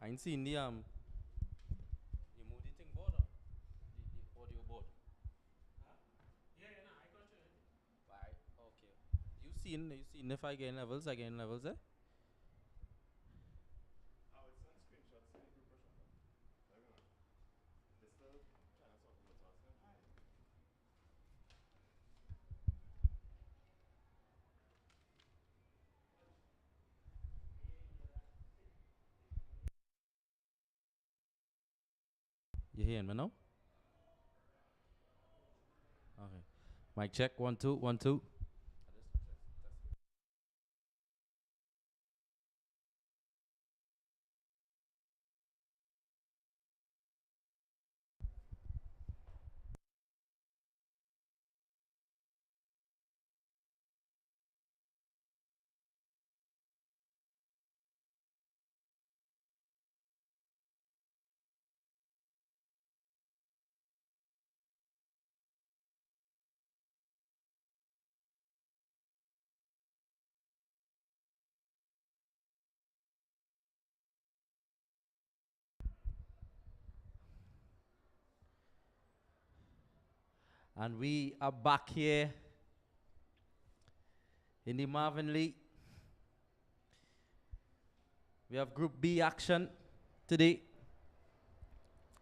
I ain't seen the you move the thing board or the audio board. Right, okay. You seen if I gain levels, eh? You hearing me now? Okay. Mic check, 1 2 1 2. And we are back here in the Marvin League. We have Group B action today.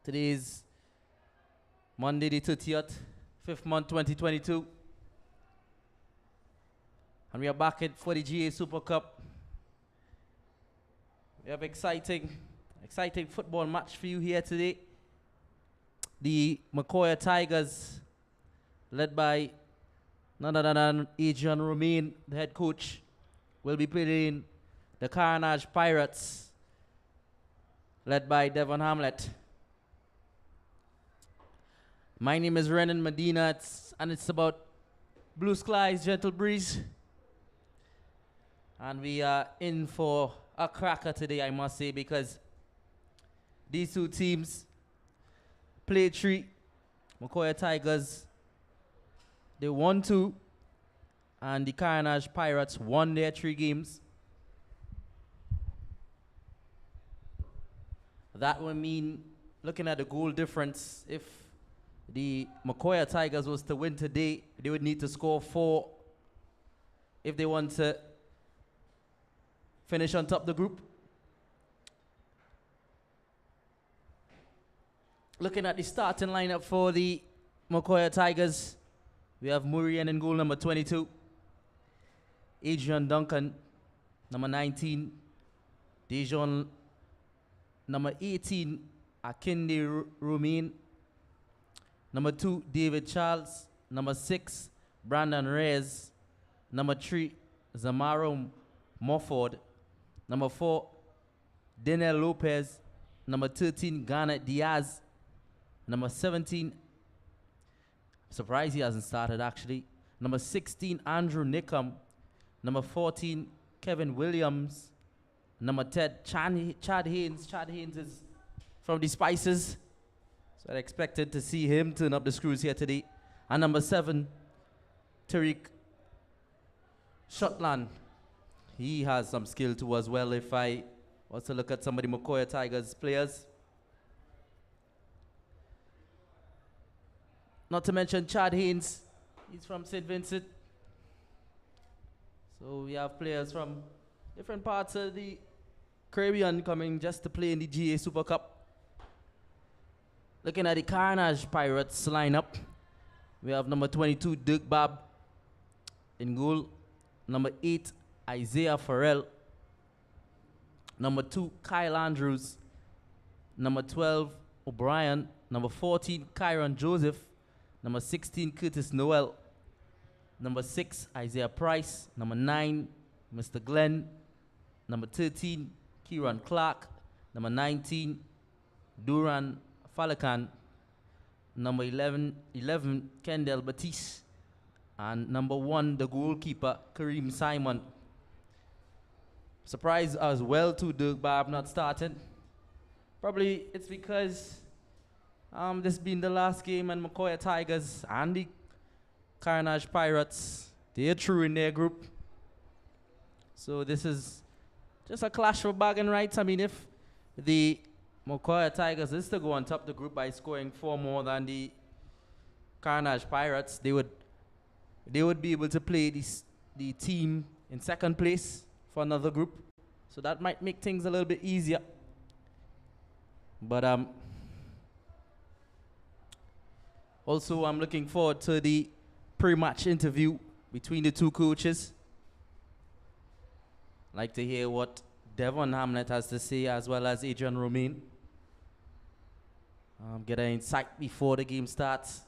Today is Monday the 30th, 5th month 2022. And we are back for the GA Super Cup. We have exciting football match for you here today. The Macoya Tigers, led by none other than Adrian Romain, the head coach, will be playing the Carenage Pirates, led by Devon Hamlet. My name is Renan Medina, and it's about blue skies, gentle breeze. And we are in for a cracker today, I must say, because these two teams play three. Macoya Tigers, they won 2, and the Carenage Pirates won their 3 games. That would mean, looking at the goal difference, if the Macoya Tigers was to win today, they would need to score 4 if they want to finish on top of the group. Looking at the starting lineup for the Macoya Tigers, we have Murian in goal, number 22. Adrian Duncan, number 19. Dejon, number 18. Akinde Romain. Number 2, David Charles. Number 6, Brandon Reyes. Number 3, Zamaro Morford. Number 4, Daniel Lopez. Number 13, Garnet Diaz. Number 17, surprised he hasn't started actually. Number 16, Andrew Nickham. Number 14, Kevin Williams. Number 10, Chad Haynes. Chad Haynes is from the Spices, so I expected to see him turn up the screws here today. And number 7, Tariq Shotland. He has some skill too as well if I was to look at some of the Macoya Tigers players. Not to mention Chad Haynes, he's from St. Vincent. So we have players from different parts of the Caribbean coming just to play in the GA Super Cup. Looking at the Carenage Pirates lineup, we have number 22, Dirk Babb in goal. Number 8, Isaiah Farrell. Number 2, Kyle Andrews. Number 12, O'Brien. Number 14, Kyron Joseph. Number 16, Curtis Noel. Number 6, Isaiah Price. Number 9, Mr. Glenn. Number 13, Kieran Clark. Number 19, Duran Falakan. Number 11, Kendall Batiste. And number 1, the goalkeeper, Kareem Simon. Surprised as well to Dirk Babb not starting. Probably it's because this being the last game, and Macoya Tigers and the Carenage Pirates, they're through in their group. So this is just a clash for bragging rights. I mean, if the Macoya Tigers is to go on top of the group by scoring 4 more than the Carenage Pirates. They would be able to play the team in second place for another group. So that might make things a little bit easier. But also I'm looking forward to the pre-match interview between the two coaches. Like to hear what Devon Hamlet has to say, as well as Adrian Romain. Get an insight before the game starts.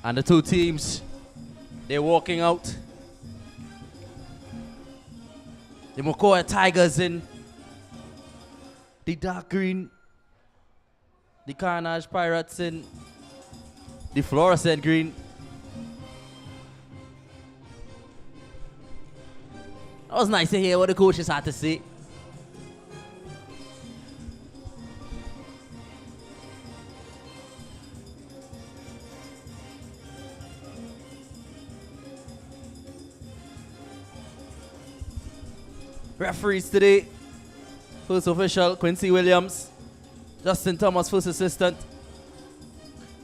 And the two teams, they're walking out. The Macoya Tigers in the dark green. The Carenage Pirates in the fluorescent green. That was nice to hear what the coaches had to say. Referees today: first official, Quincy Williams; Justin Thomas, first assistant;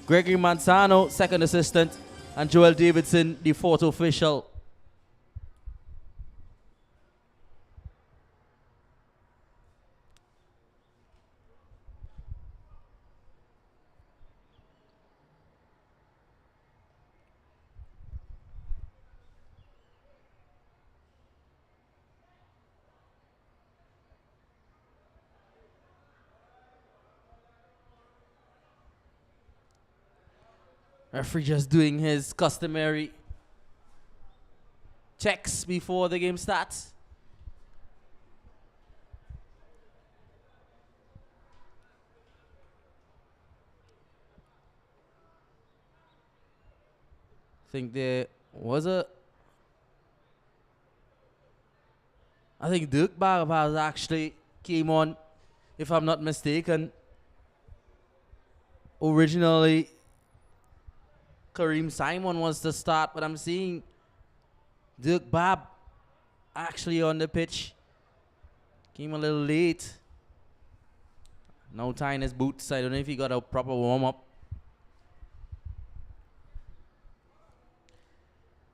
Gregory Manzano, second assistant; and Joel Davidson, the fourth official. Referee just doing his customary checks before the game starts. I think there was I think Dirk Barbaz actually came on, if I'm not mistaken. Originally, Kareem Simon was to start, but I'm seeing Dirk Bab actually on the pitch. Came a little late. No tying his boots. I don't know if he got a proper warm-up.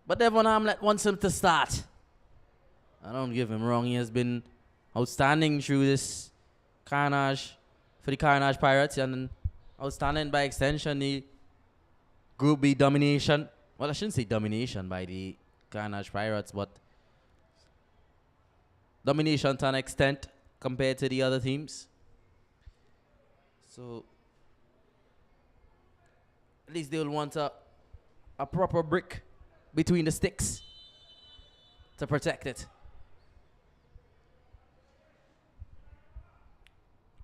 But Devon Hamlet wants him to start. I don't give him wrong. He has been outstanding through this Carenage for the Carenage Pirates, and outstanding by extension the Group B domination. Well, I shouldn't say domination by the Carenage Pirates, but domination to an extent compared to the other teams. So at least they'll want a proper brick between the sticks to protect it.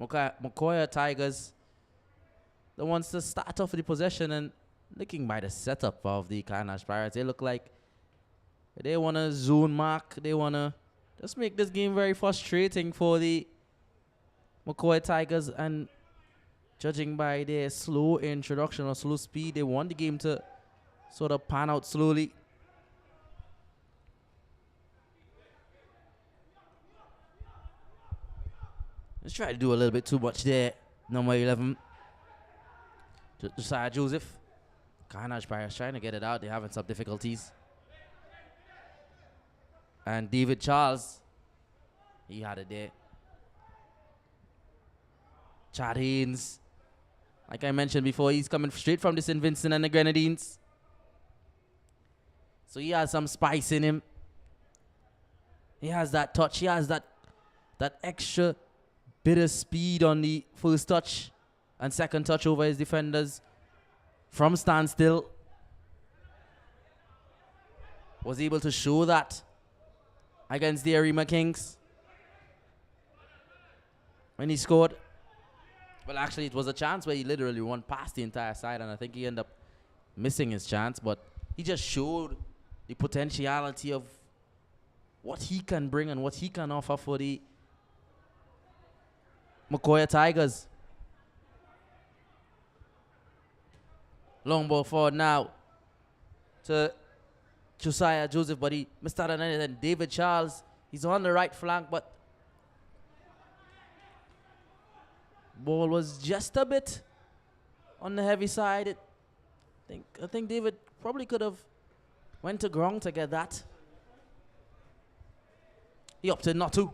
Macoya Tigers, the ones to start off the possession, and looking by the setup of the Carenage Pirates, they look like they want to zone mark. They want to just make this game very frustrating for the Macoya Tigers, and judging by their slow introduction or slow speed, they want the game to sort of pan out slowly. Let's try to do a little bit too much there. Number 11, Josiah Joseph. Carenage Pirates trying to get it out. They're having some difficulties. And David Charles, he had it there. Chad Haynes, like I mentioned before, he's coming straight from the St. Vincent and the Grenadines. So he has some spice in him. He has that touch. He has that extra bit of speed on the first touch and second touch over his defenders from standstill. Was able to show that against the Arima Kings when he scored. Well, actually, it was a chance where he literally won past the entire side, and I think he ended up missing his chance, but he just showed the potentiality of what he can bring and what he can offer for the Macoya Tigers. Long ball forward now to Josiah Joseph, but he missed out on anything. David Charles, he's on the right flank, but ball was just a bit on the heavy side. I think David probably could have went to ground to get that. He opted not to.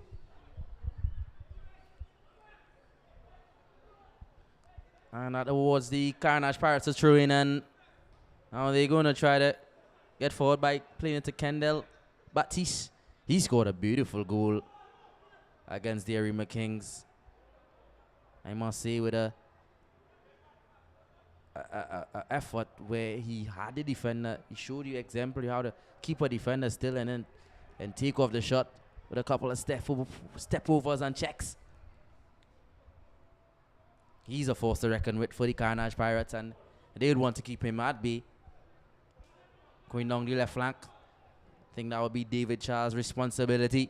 And that awards the Carenage Pirates a throw-in, and now they're going to try to get forward by playing it to Kendall Baptiste. He scored a beautiful goal against the Arima Kings. I must say, with a effort where he had the defender. He showed you exemplary how to keep a defender still and take off the shot with a couple of step overs and checks. He's a force to reckon with for the Carenage Pirates, and they would want to keep him at bay. Going down the left flank, I think that would be David Charles' responsibility.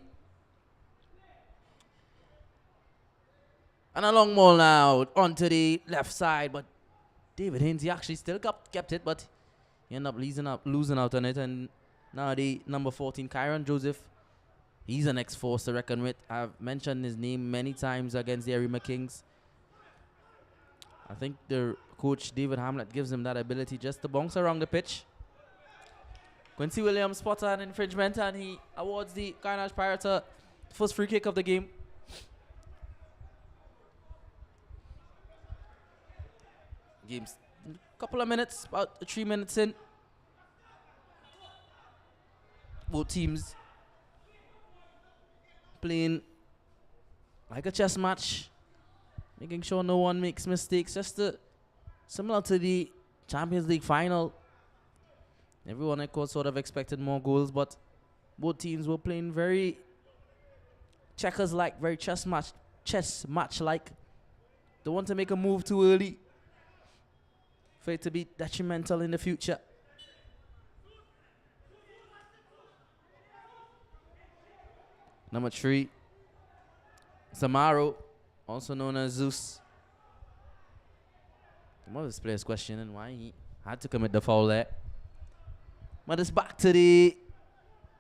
And a long ball now onto the left side, but David Haynes, he actually still kept it, but he ended up losing out on it. And now the number 14, Kyron Joseph, he's an ex-force to reckon with. I've mentioned his name many times against the Arima Kings. I think the coach, David Hamlet, gives him that ability just to bounce around the pitch. Quincy Williams spotted an infringement, and he awards the Carenage Pirates a first free kick of the game. Game's a couple of minutes, about 3 minutes in. Both teams playing like a chess match, making sure no one makes mistakes, just similar to the Champions League final. Everyone, of course, sort of expected more goals, but both teams were playing very checkers-like, very chess match-like. Don't want to make a move too early for it to be detrimental in the future. Number 3, Samaro, also known as Zeus. Some of his players questioning why he had to commit the foul there. But it's back to the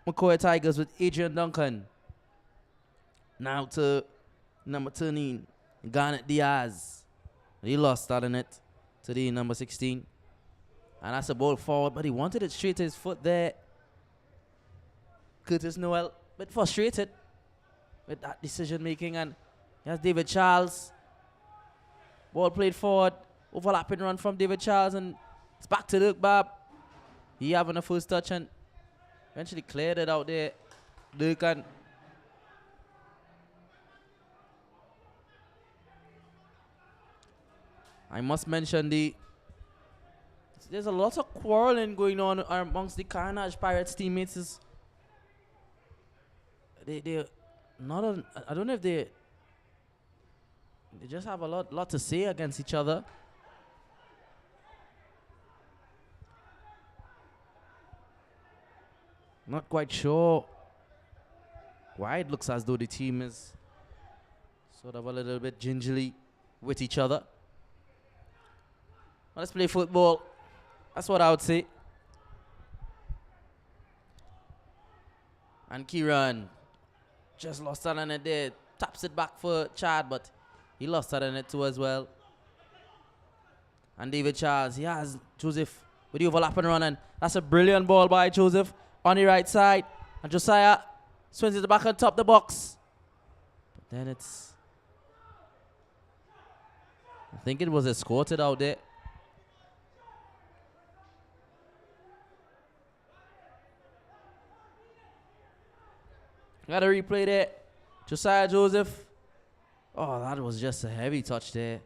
Macoya Tigers with Adrian Duncan. Now to number 13, Garnet Diaz. He lost that in it to the number 16. And that's a ball forward, but he wanted it straight to his foot there. Curtis Noel, a bit frustrated with that decision making. And here's David Charles. Ball played forward. Overlapping run from David Charles. And it's back to Dirk Bab. He having a first touch and eventually cleared it out there. Dirk, and I must mention there's a lot of quarreling going on amongst the Carenage Pirates teammates. They're not on, I don't know if they just have a lot to say against each other. Not quite sure why it looks as though the team is sort of a little bit gingerly with each other. Well, let's play football. That's what I would say. And Kieran just lost that on it there. Taps it back for Chad, but he lost that on it too as well. And David Charles, he has Joseph with the overlapping run, and that's a brilliant ball by Joseph on the right side. And Josiah swings it back on top of the box. But then I think it was escorted out there. Got a replay there. Josiah Joseph. Oh, that was just a heavy touch there.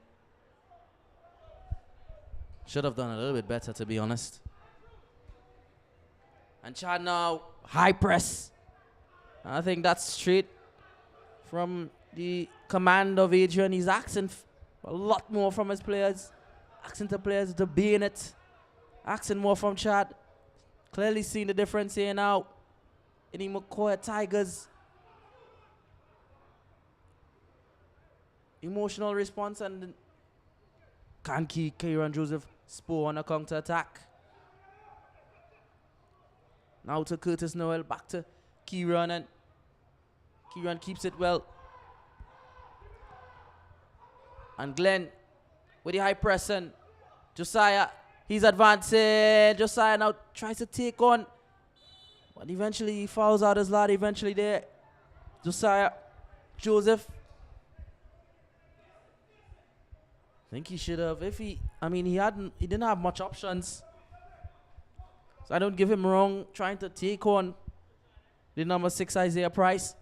Should have done a little bit better, to be honest. And Chad now, high press. I think that's straight from the command of Adrian. He's asking a lot more from his players. Asking the players to be in it. Asking more from Chad. Clearly seeing the difference here now in the Macoya Tigers. Emotional response, and can Kieran Joseph spore on a counter attack. Now to Curtis Noel, back to Kieran, and Kieran keeps it well. And Glenn with the high press, and Josiah, he's advancing. Josiah now tries to take on, but eventually he fouls out his lad eventually there. Josiah Joseph. I think he should have, he didn't have much options. So I don't give him wrong trying to take on the number 6 Isaiah Price.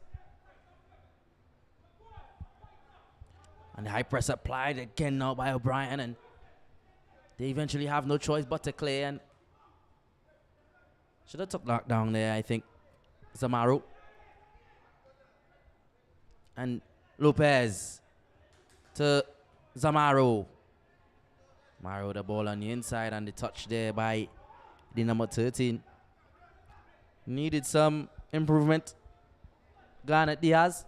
And the high press applied again now by O'Brien, and they eventually have no choice but to clear, and should have took lockdown there, I think. Zamaro. And Lopez to Zamaro. Maro the ball on the inside, and the touch there by the number 13. Needed some improvement. Garnet Diaz.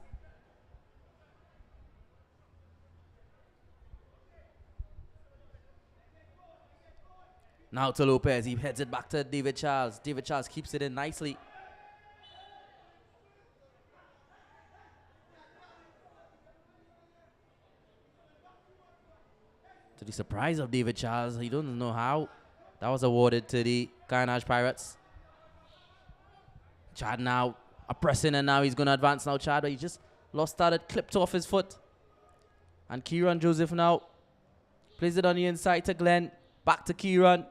Now to Lopez. He heads it back to David Charles. David Charles keeps it in nicely. To the surprise of David Charles, he doesn't know how that was awarded to the Carenage Pirates. Chad now pressing, and now he's going to advance now, Chad, but he just lost that, it clipped off his foot. And Kieran Joseph now plays it on the inside to Glenn, back to Kieran.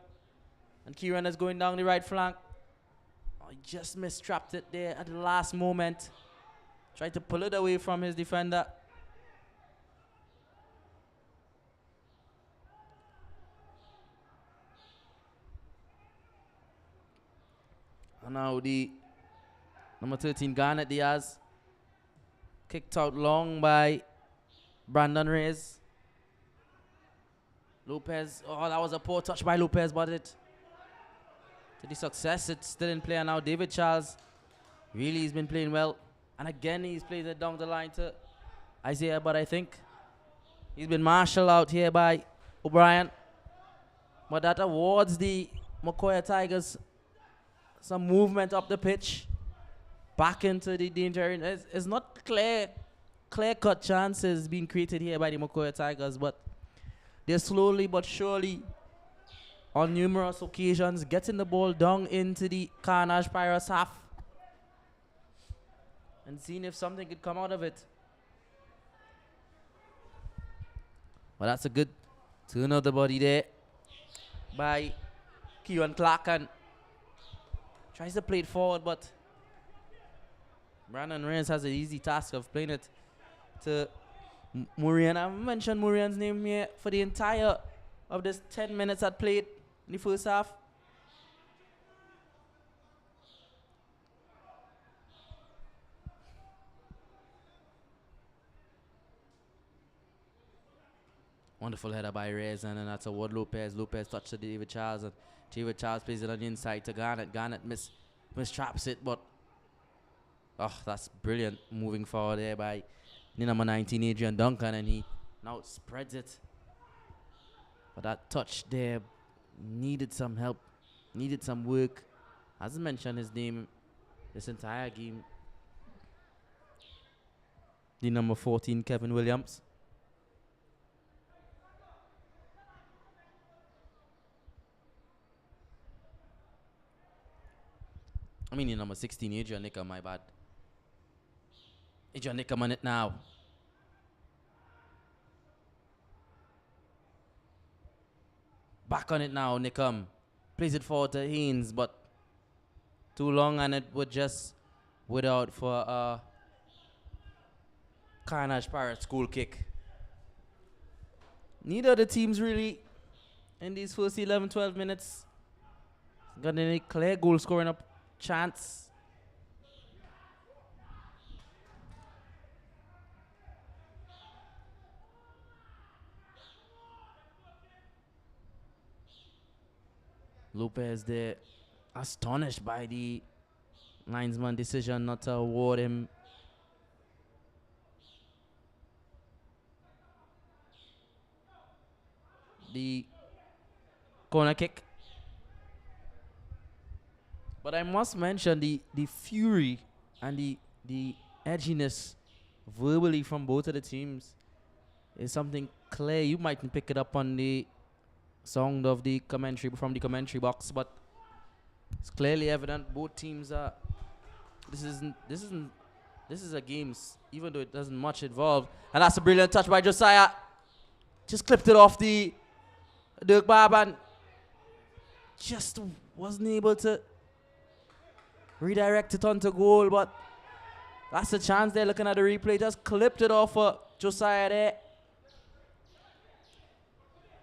And Kieran is going down the right flank. Oh, he just mistrapped it there at the last moment. Tried to pull it away from his defender. And now the number 13, Garnet Diaz. Kicked out long by Brandon Reyes. Lopez, oh, that was a poor touch by Lopez, but it, to the success, it's still in play. And now David Charles, really he's been playing well. And again, he's played it down the line to Isaiah, but I think he's been marshaled out here by O'Brien. But that awards the Macoya Tigers some movement up the pitch, back into the danger area. It's not clear clear-cut chances being created here by the Macoya Tigers, but they're slowly but surely, on numerous occasions, getting the ball down into the Carenage Pirates half and seeing if something could come out of it. Well, that's a good turn of the body there by Kieran Clark, and tries to play it forward, but Brandon Reigns has an easy task of playing it to Murian. I've mentioned Murian's name here for the entire of this 10 minutes I played in the first half. Wonderful header by Reyes, and then that's a Ward Lopez. Lopez touched to David Charles, and David Charles plays it on the inside to Garnett. Garnett mistraps it, but that's brilliant moving forward there by number 19, Adrian Duncan, and he now spreads it. But that touch there needed some help, needed some work. Hasn't mentioned his name this entire game. The number 14, Kevin Williams. I mean, the number 16, Adrian Nickham, my bad. Adrian Nickham on it now. Back on it now, Nickham. Plays it forward to Haynes, but too long, and it would just without for a Carenage Pirates goal kick. Neither of the teams really, in these first 11, 12 minutes, got any clear goal scoring up chance. Lopez there, astonished by the linesman decision not to award him the corner kick. But I must mention the fury and the edginess verbally from both of the teams is something clear. You mightn't pick it up on the sound of the commentary from the commentary box, but it's clearly evident both teams are. This is a game, even though it doesn't much involve. And that's a brilliant touch by Josiah. Just clipped it off the Dirk Barb and just wasn't able to redirect it onto goal, but that's a chance there. Looking at the replay, just clipped it off for Josiah there.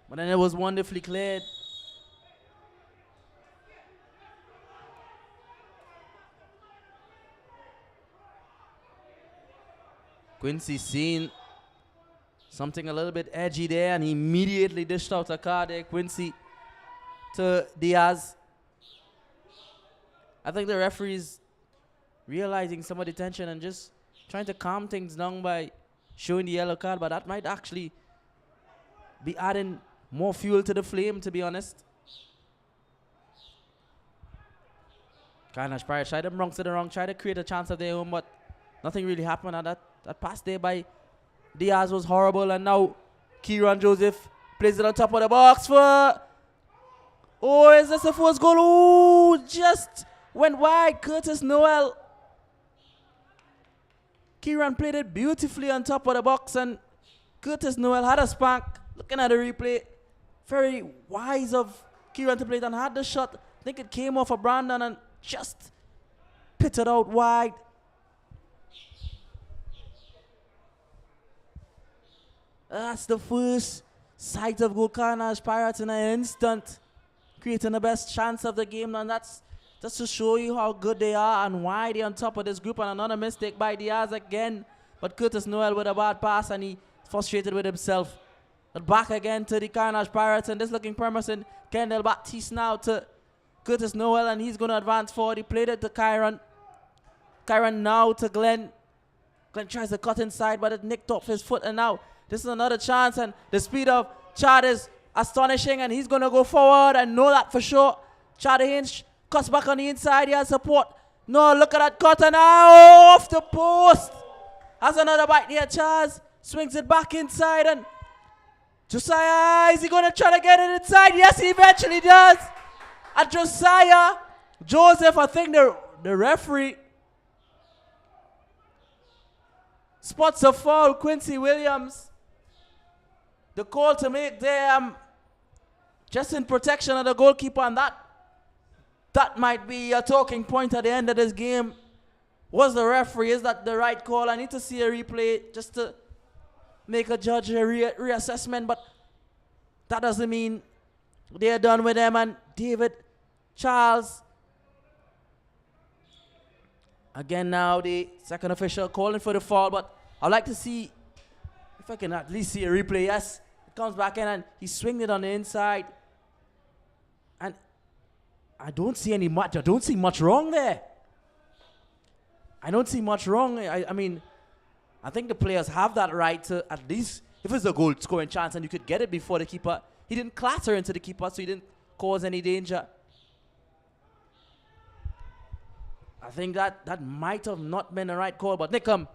But then it was wonderfully cleared. Quincy seen something a little bit edgy there, and he immediately dished out a card there, Quincy, to Diaz. I think the referee's realizing some of the tension and just trying to calm things down by showing the yellow card, but that might actually be adding more fuel to the flame, to be honest. Carenage Pirates tried them wrong to the wrong, tried to create a chance of their own, but nothing really happened. And that pass there by Diaz was horrible, and now Kieran Joseph plays it on top of the box for... Oh, is this the first goal? Oh, just went wide. Curtis Noel. Kieran played it beautifully on top of the box, and Curtis Noel had a spank. Looking at the replay, very wise of Kieran to play it and had the shot. I think it came off of Brandon and just pitted out wide. That's the first sight of goal Carenage Pirates in an instant, creating the best chance of the game, and that's just to show you how good they are and why they're on top of this group. And another mistake by Diaz again, but Curtis Noel with a bad pass, and he frustrated with himself. But back again to the Carenage Pirates, and this looking promising. Kendall Baptiste now to Curtis Noel, and he's going to advance forward. He played it to Kyron. Kyron now to Glenn. Glenn tries to cut inside, but it nicked off his foot, and now this is another chance, and the speed of Chad is astonishing, and he's going to go forward. I know that for sure. Chad Haynes cuts back on the inside. He has support. No, look at that cut, and now off the post. Has another bite here, Charles. Swings it back inside and Josiah, is he going to try to get it inside? Yes, he eventually does. And Josiah, Joseph, I think the referee spots a foul. Quincy Williams, the call to make there, just in protection of the goalkeeper, and that might be a talking point at the end of this game. Was the referee, is that the right call? I need to see a replay just to make a judge a reassessment, but that doesn't mean they're done with them. And David Charles, again now the second official calling for the foul, but I'd like to see if I can at least see a replay. Yes, it comes back in and he swinged it on the inside, and I don't see much wrong there. I don't see much wrong. I mean, I think the players have that right to, at least, if it's a goal scoring chance and you could get it before the keeper. He didn't clatter into the keeper, so he didn't cause any danger. I think that might have not been the right call, but Nickham,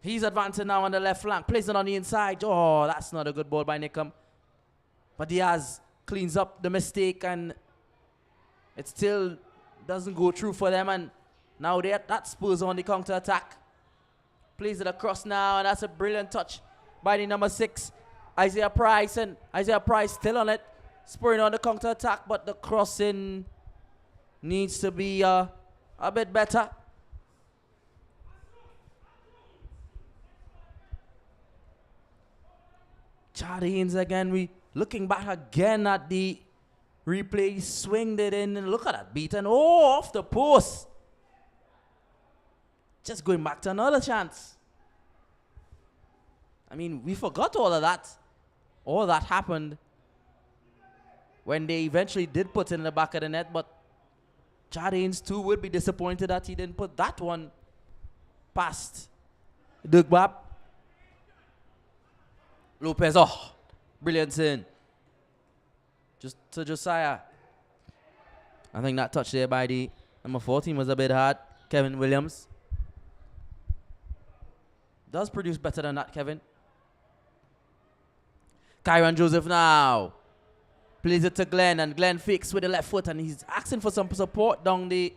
he's advancing now on the left flank, plays it on the inside. Oh, that's not a good ball by Nickham. But Diaz cleans up the mistake, and it still doesn't go through for them, and now that Spurs on the counter-attack. Plays it across now, and that's a brilliant touch by the number 6, Isaiah Price. And Isaiah Price still on it, spurring on the counter-attack, but the crossing needs to be a bit better. Jardines again, we looking back again at the replay, he swinged it in, and look at that beat, and off the post. Just going back to another chance. I mean, we forgot all of that. All that happened when they eventually did put it in the back of the net, but Jardines too would be disappointed that he didn't put that one past Dugbab. Lopez, oh, brilliant in. Just to Josiah. I think that touch there by the number 14 was a bit hard. Kevin Williams does produce better than that, Kevin. Kyron Joseph now plays it to Glenn, and Glenn fakes with the left foot, and he's asking for some support down the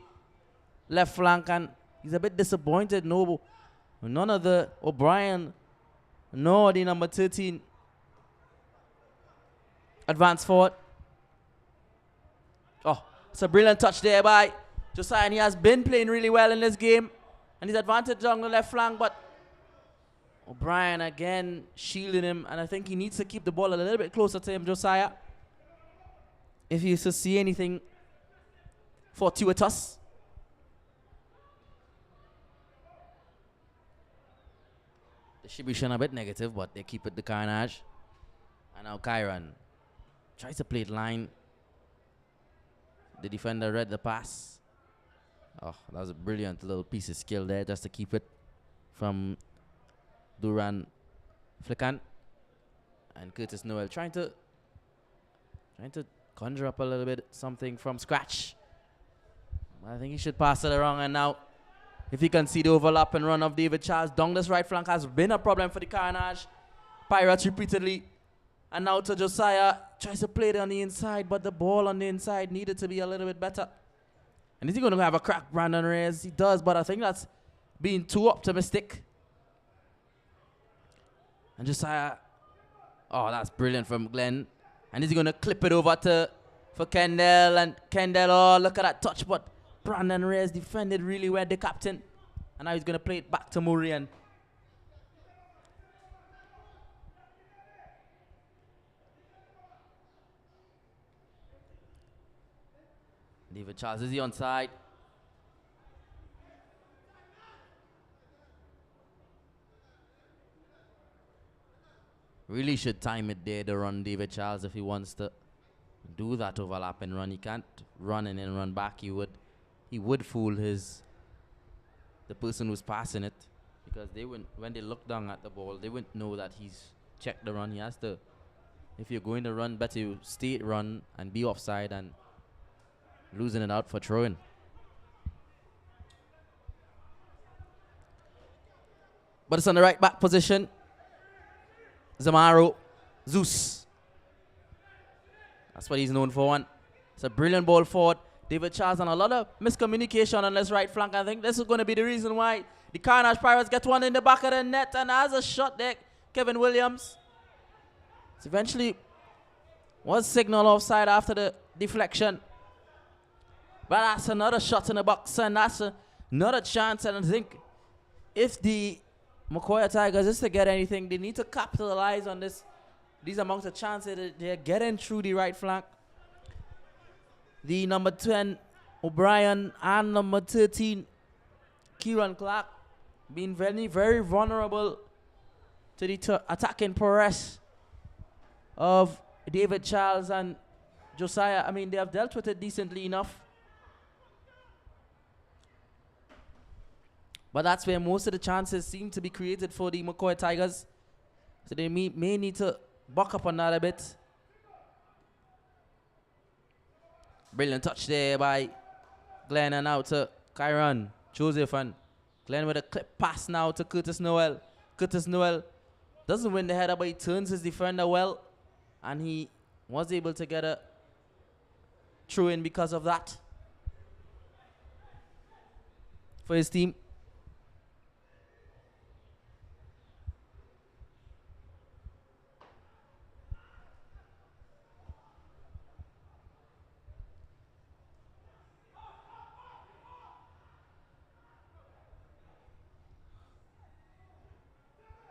left flank, and he's a bit disappointed. No, none of the O'Brien, nor the number 13 advance forward. Oh, it's a brilliant touch there by Josiah, and he has been playing really well in this game, and he's advantage on the left flank, but O'Brien again shielding him, and I think he needs to keep the ball a little bit closer to him, Josiah, if he used to see anything fortuitous. Distribution a bit negative, but they keep it to Carenage. And now Kyron tries to play it line. The defender read the pass. Oh, that was a brilliant little piece of skill there just to keep it from Duran Flickan. And Curtis Noel trying to conjure up a little bit something from scratch. I think he should pass it around, and now if you can see the overlap and run of David Charles down this right flank has been a problem for the Carenage Pirates repeatedly. And now to Josiah, tries to play it on the inside, but the ball on the inside needed to be a little bit better. And is he going to have a crack, Brandon Reyes? He does, but I think that's being too optimistic. And Josiah, oh, that's brilliant from Glenn. And is he going to clip it over for Kendall? And Kendall, oh, look at that touch, but Brandon Reyes defended really well, the captain. And now he's going to play it back to Murian. David Charles, is he onside? Really should time it there to run David Charles if he wants to do that overlap and run. He can't run and then run back. He would fool the person who's passing it, because they wouldn't, when they look down at the ball, they wouldn't know that he's checked the run. He has to, if you're going to run, better you stay run and be offside and losing it out for throwing. But it's on the right back position. Zamaro, Zeus. That's what he's known for. One. It's a brilliant ball forward. David Charles, and a lot of miscommunication on this right flank. I think this is going to be the reason why the Carenage Pirates get one in the back of the net, and has a shot there. Kevin Williams. It's eventually was signal offside after the deflection. But that's another shot in the box, and that's another chance. And I think if the Macoya Tigers is to get anything, they need to capitalize on these amounts of chances that they're getting through the right flank. The number 10, O'Brien, and number 13, Kieran Clark, being very, very vulnerable to the attacking press of David Charles and Josiah. I mean, they have dealt with it decently enough. But that's where most of the chances seem to be created for the Macoya Tigers. So they may need to buck up on that a bit. Brilliant touch there by Glenn, and out to Kyron, Joseph, and Glenn with a clip pass now to Curtis Noel. Curtis Noel doesn't win the header, but he turns his defender well, and he was able to get a throw in because of that for his team.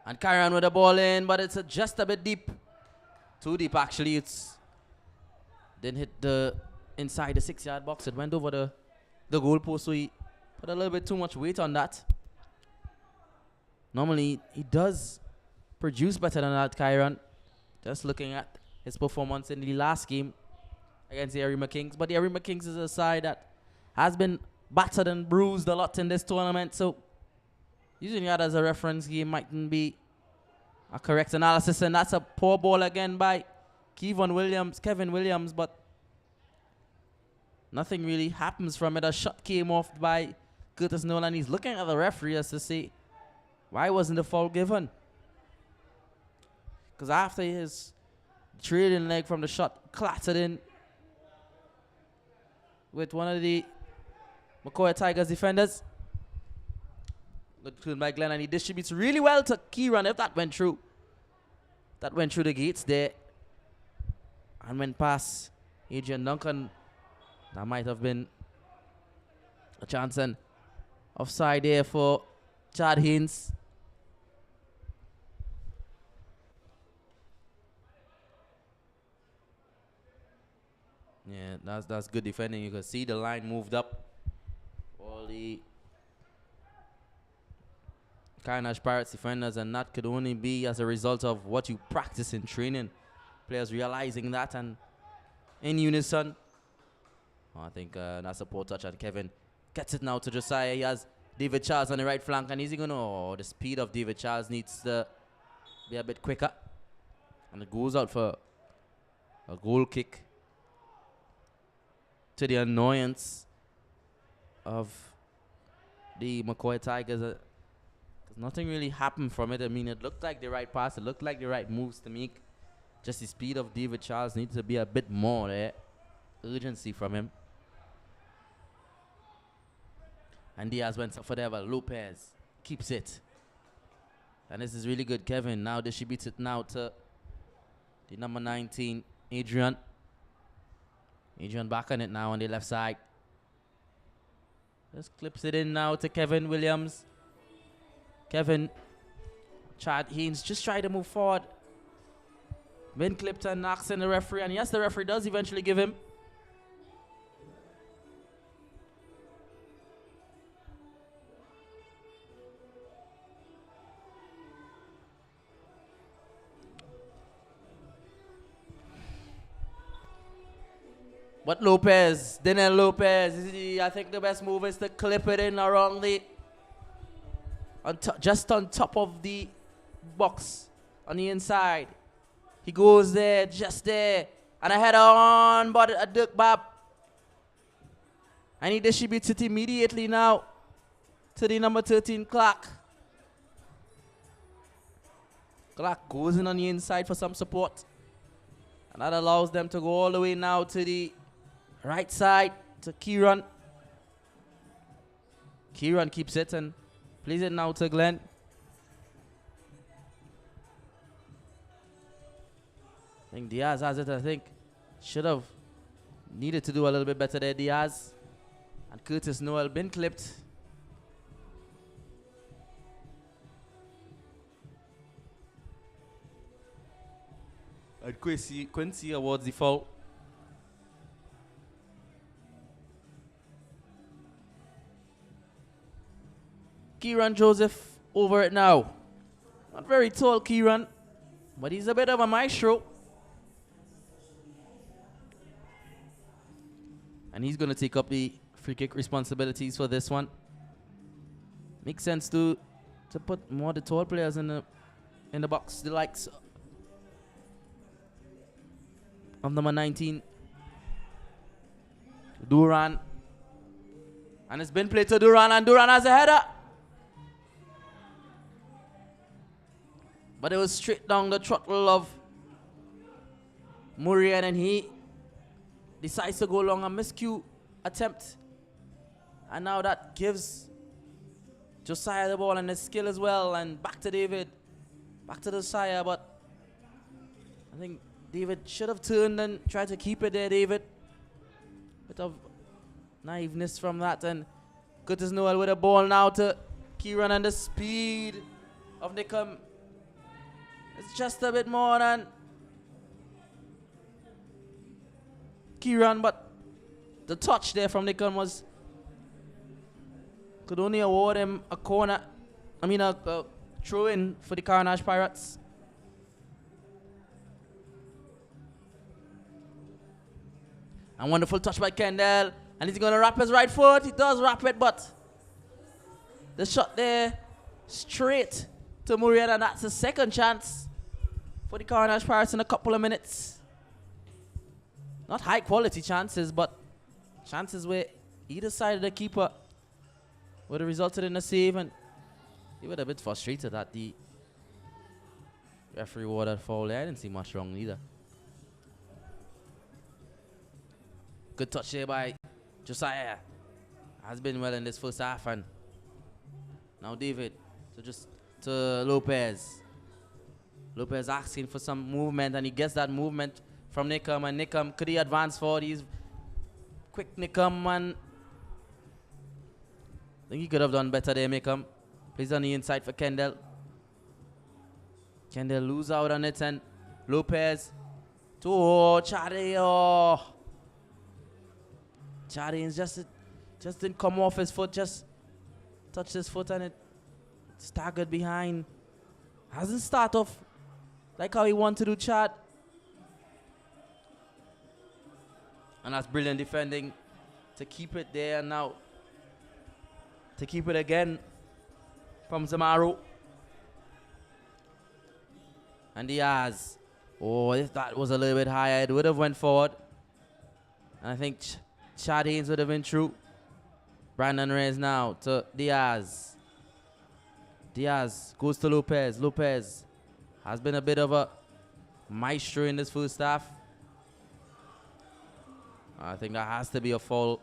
And Kyron with the ball in, but it's just a bit deep. Too deep, actually. It's didn't hit the inside the 6-yard box. It went over the goal post, so he put a little bit too much weight on that. Normally, he does produce better than that, Kyron. Just looking at his performance in the last game against the Arima Kings. But the Arima Kings is a side that has been battered and bruised a lot in this tournament, so using that as a reference game mightn't be a correct analysis. And that's a poor ball again by Kevin Williams, but nothing really happens from it. A shot came off by Curtis Nolan. He's looking at the referee as to say, why wasn't the foul given? Because after his trailing leg from the shot clattered in with one of the Macoya Tigers defenders. Good by Glenn, and he distributes really well to Kieran. If that went through the gates there and went past Adrian Duncan, that might have been a chance. And offside there for Chad Haynes. Yeah, that's good defending. You can see the line moved up. All the Carenage Pirates defenders, and that could only be as a result of what you practice in training. Players realizing that and in unison. Oh, I think that's a poor touch, and Kevin gets it now to Josiah. He has David Charles on the right flank, and is he going to... Oh, the speed of David Charles needs to be a bit quicker. And it goes out for a goal kick, to the annoyance of the Macoya Tigers. Nothing really happened from it. I mean, it looked like the right pass. It looked like the right moves to make. Just the speed of David Charles needs to be a bit more there. Urgency from him. And Diaz went up for there, but Lopez keeps it. And this is really good. Kevin now distributes it now to the number 19, Adrian. Adrian back on it now on the left side. Just clips it in now to Kevin Williams. Chad Haynes just tried to move forward. Ben Clipton knocks in the referee, and yes, the referee does eventually give him. But Daniel Lopez, I think the best move is to clip it in around the just on top of the box on the inside. He goes there, just there, and a header on, but a duck bab. And he distributes it immediately now to the number 13, Clark. Clark goes in on the inside for some support. And that allows them to go all the way now to the right side to Kieran. Kieran keeps it and plays it now to Glenn. I think Diaz has it, I think. Should have needed to do a little bit better there, Diaz. And Curtis Noel been clipped. And Quincy awards the foul. Kieran Joseph over it now. Not very tall, Kieran, but he's a bit of a maestro. And he's going to take up the free kick responsibilities for this one. Makes sense to put more of the tall players in the box, the likes of number 19, Duran. And it's been played to Duran, and Duran has a header. But it was straight down the throttle of Murian, and he decides to go long, a miscue attempt. And now that gives Josiah the ball and his skill as well. And back to David. Back to Josiah, but I think David should have turned and tried to keep it there, David. Bit of naiveness from that. And Curtis Noel with a ball now to Kieran, and the speed of Nickham. It's just a bit more than Kieran, but the touch there from Nickham could only award him a corner. A throw in for the Carenage Pirates. And wonderful touch by Kendall. And he's going to wrap his right foot. He does wrap it, but the shot there straight to Muriel, and that's a second chance for the Carenage Pirates in a couple of minutes. Not high quality chances, but chances where either side of the keeper would have resulted in a save, and he would have been frustrated that the referee awarded foul there. I didn't see much wrong either. Good touch there by Josiah. Has been well in this first half, and now David to Lopez. Lopez asking for some movement, and he gets that movement from Nickham, and Nickham, could he advance forward? He's quick, Nickham, and I think he could have done better there, Nickham. Plays on the inside for Kendall. Kendall lose out on it, and Lopez to Chade. Chade just didn't come off his foot, just touched his foot and it staggered behind. Hasn't started off like how he wanted to do, Chad. And that's brilliant defending to keep it there, and now to keep it again from Zamaro. And Diaz. Oh, if that was a little bit higher, it would have went forward. And I think Chad Haynes would have been through. Brandon Reyes now to Diaz. Diaz goes to Lopez. Lopez has been a bit of a maestro in this first half. I think that has to be a foul.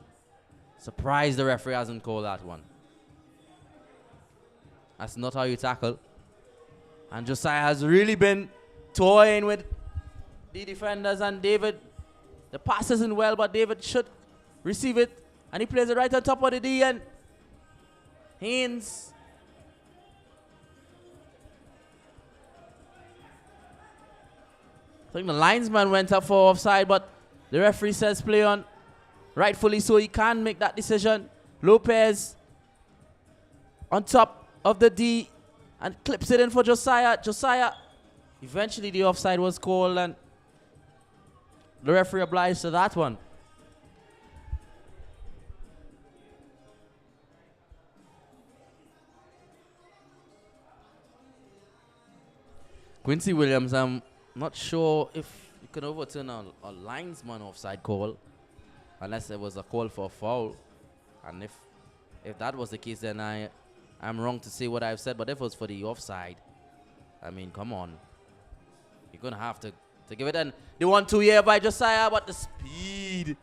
Surprised the referee hasn't called that one. That's not how you tackle. And Josiah has really been toying with the defenders, and David, the pass isn't well, but David should receive it. And he plays it right on top of the D, and Haynes. I think the linesman went up for offside, but the referee says play on. Rightfully so, he can make that decision. Lopez on top of the D and clips it in for Josiah. Josiah, eventually the offside was called, and the referee obliged to that one. Quincy Williams, I'm not sure if you can overturn a linesman offside call unless it was a call for a foul. And if that was the case, then I'm wrong to say what I've said. But if it was for the offside, I mean, come on. You're going to have to give it. And the 1-2 here by Josiah, but the speed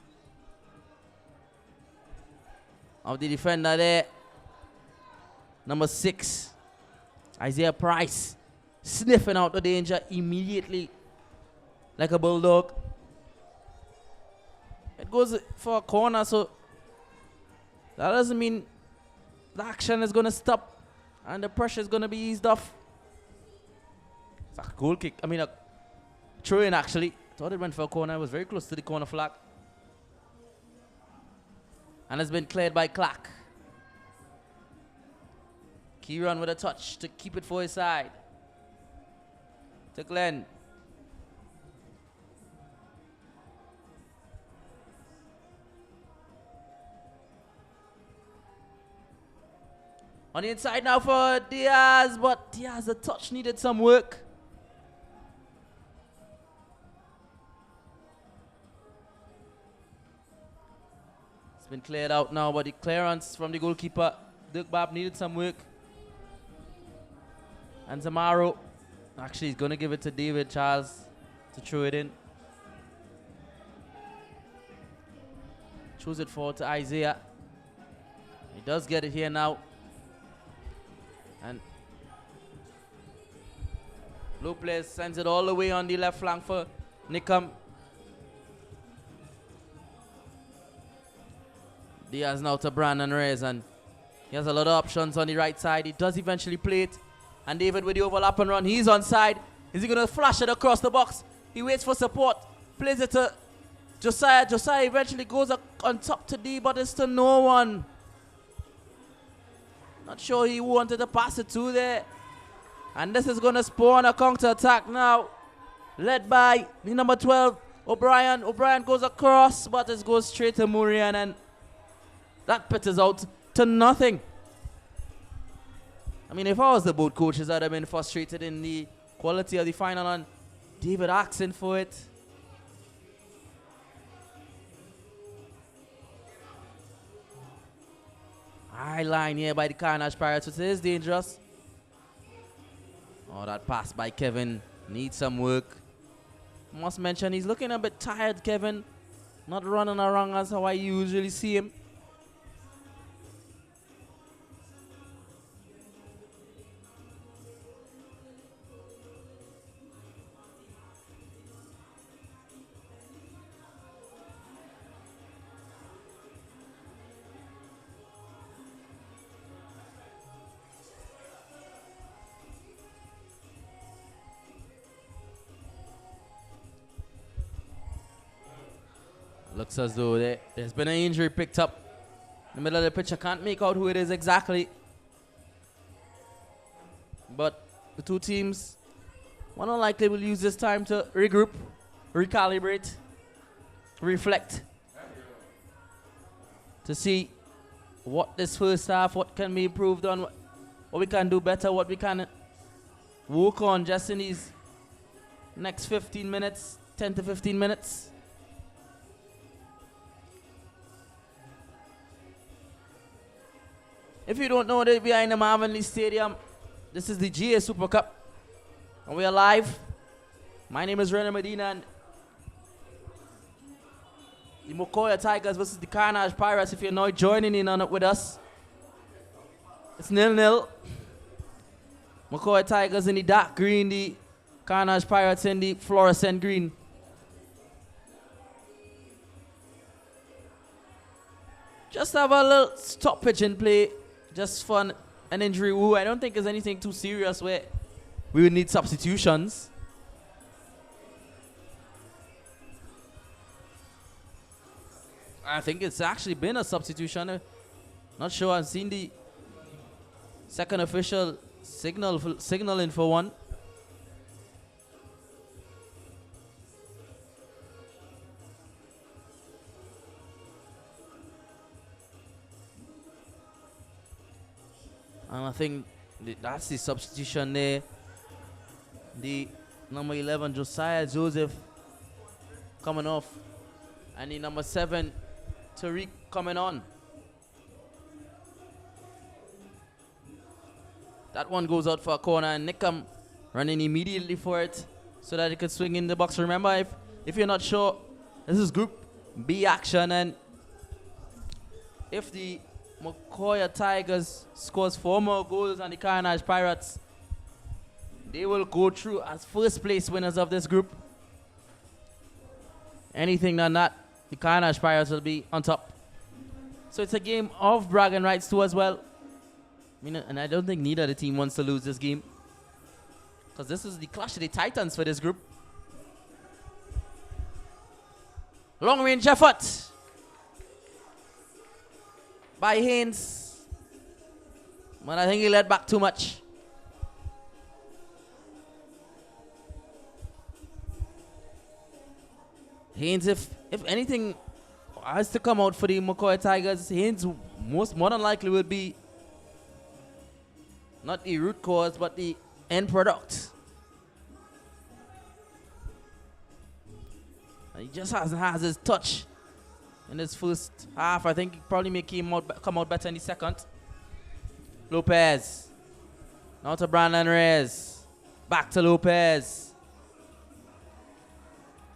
of the defender there. Number 6, Isaiah Price, sniffing out the danger immediately like a bulldog. It goes for a corner, so that doesn't mean the action is going to stop and the pressure is going to be eased off. It's a goal kick. I mean, a throw-in actually. Thought it went for a corner. It was very close to the corner flag. And it's been cleared by Clark. Kieran with a touch to keep it for his side. To Glenn. On the inside now for Diaz, but Diaz, the touch needed some work. It's been cleared out now, but the clearance from the goalkeeper, Dirk Bab, needed some work. And Zamaro, actually, he's going to give it to David Charles to throw it in. Throws it forward to Isaiah. He does get it here now. And Lopez sends it all the way on the left flank for Nickham. Diaz now to Brandon Reyes, and he has a lot of options on the right side. He does eventually play it. And David with the overlap and run. He's onside. Is he going to flash it across the box? He waits for support. Plays it to Josiah. Josiah eventually goes on top to D, but it's to no one. Not sure he wanted to pass it to there. And this is going to spawn a counter-attack now. Led by the number 12, O'Brien. O'Brien goes across, but it goes straight to Murian. And that pitters out to nothing. I mean, if I was the both coaches, I'd have been frustrated in the quality of the final, and David asking for it. High line here by the Carenage Pirates, which is dangerous. Oh, that pass by Kevin needs some work. Must mention he's looking a bit tired, Kevin. Not running around as how I usually see him. Looks as though there's been an injury picked up in the middle of the pitch. I can't make out who it is exactly. But the two teams, more than likely, will use this time to regroup, recalibrate, reflect, to see what this first half, what can be improved on, what we can do better, what we can work on just in these next 15 minutes, 10 to 15 minutes. If you don't know that we are in the Marvin Lee Stadium, this is the GA Super Cup, and we are live. My name is Rene Medina, and the Macoya Tigers versus the Carenage Pirates. If you're now joining in on it with us, it's 0-0. Macoya Tigers in the dark green, the Carenage Pirates in the fluorescent green. Just have a little stoppage in play, just for an injury. Ooh, I don't think there's anything too serious where we would need substitutions. I think it's actually been a substitution. Not sure. I've seen the second official signaling for one. And I think that's the substitution there. The number 11, Josiah Joseph, coming off. And the number 7, Tariq, coming on. That one goes out for a corner, and Nickham running immediately for it so that it could swing in the box. Remember, if you're not sure, this is Group B action, and if the Macoya Tigers scores 4 more goals than the Carenage Pirates, they will go through as first place winners of this group. Anything than that, the Carenage Pirates will be on top. So it's a game of bragging rights too as well. I mean, and I don't think neither of the team wants to lose this game, because this is the clash of the Titans for this group. Long range effort by Haynes, but I think he let back too much. Haynes, if anything has to come out for the Macoya Tigers, Haynes more than likely will be not the root cause, but the end product. He just has his touch in his first half. I think he probably may come out better in the second. Lopez. Now to Brandon Reyes. Back to Lopez.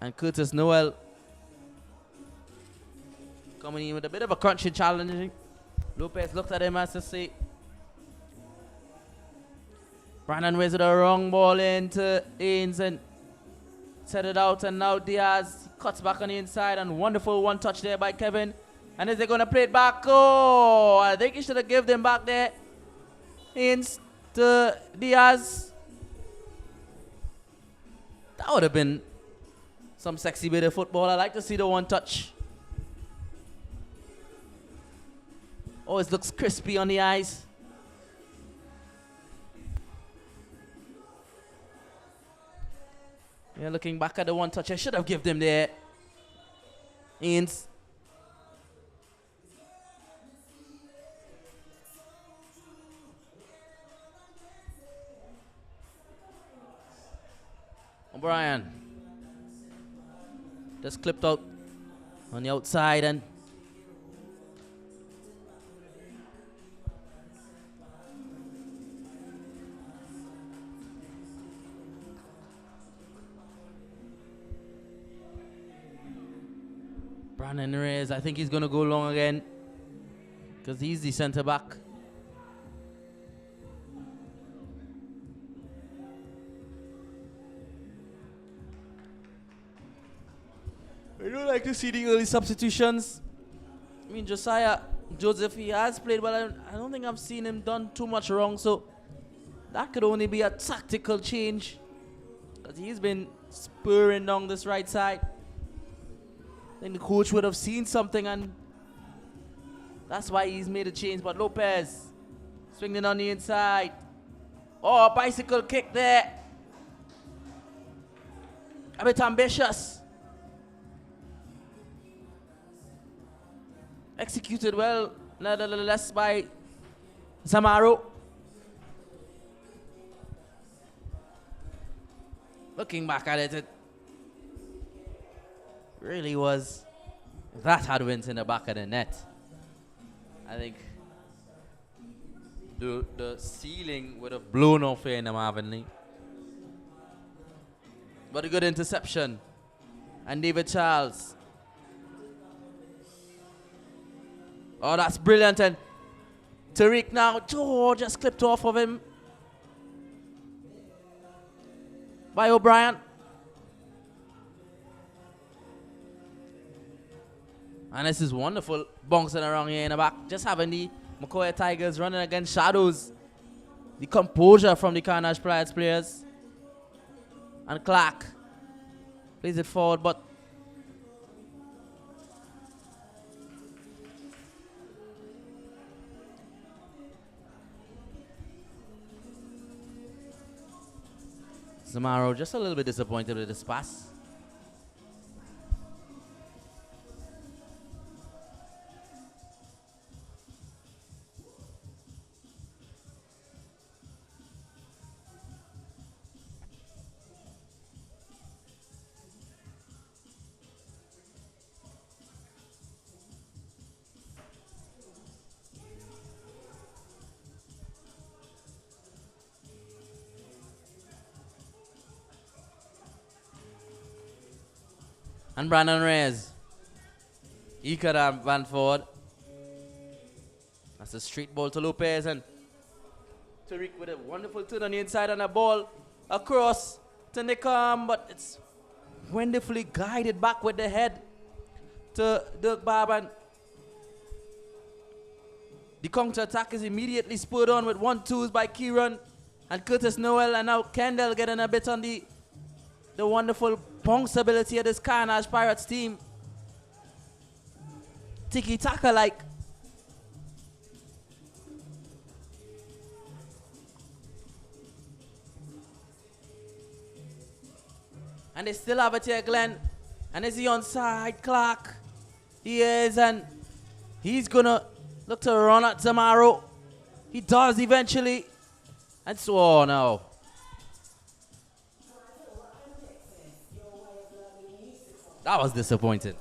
And Curtis Noel coming in with a bit of a crunching challenge. Lopez looked at him as to say, Brandon Reyes with a wrong ball into Haynes and set it out, and now Diaz cuts back on the inside, and wonderful one touch there by Kevin. And is they going to play it back? Oh, I think he should have given them back there. Haynes to Diaz. That would have been some sexy bit of football. I like to see the one touch. Always looks crispy on the eyes. Yeah, looking back at the one touch, I should have given them there. Haynes. O'Brien. Just clipped out on the outside, and Brandon Reyes, I think he's going to go long again, because he's the center back. I don't like to see the early substitutions. I mean, Josiah Joseph, he has played well. I don't think I've seen him done too much wrong, so that could only be a tactical change, because he's been spurring down this right side. I think the coach would have seen something, and that's why he's made a change. But Lopez swinging on the inside. Oh, a bicycle kick there. A bit ambitious. Executed well, nevertheless, by Zamaro. Looking back at it, it really was that headwinds in the back of the net. I think the ceiling would have blown off here in the Marvin. But a good interception. And David Charles. Oh, that's brilliant. And Tariq now, just clipped off of him by O'Brien. And this is wonderful, bouncing around here in the back. Just having the Macoya Tigers running against shadows. The composure from the Carenage players. And Clark plays it forward, but Zamaro just a little bit disappointed with this pass. And Brandon Reyes. He could have ran forward. That's a straight ball to Lopez, and Tariq with a wonderful turn on the inside and a ball across to Nickham, but it's wonderfully guided back with the head to Dirk Barban. The counter-attack is immediately spurred on with 1-2s by Kieran and Curtis Noel, and now Kendall getting a bit on the wonderful bounce ability of this Carenage Pirates team. Tiki-taka like. And they still have it here, Glenn. And is he onside, Clark? He is, and he's gonna look to run at Zamaro. He does eventually. And so, oh no. That was disappointing.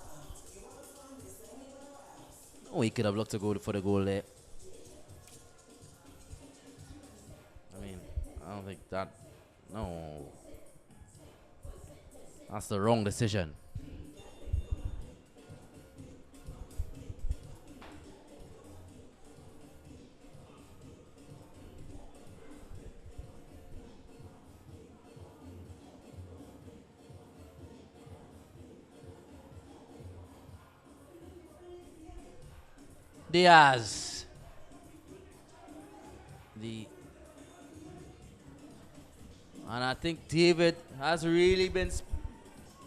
Oh, he could have looked to go for the goal there. I mean, I don't think that. No. That's the wrong decision. Diaz. And I think David has really been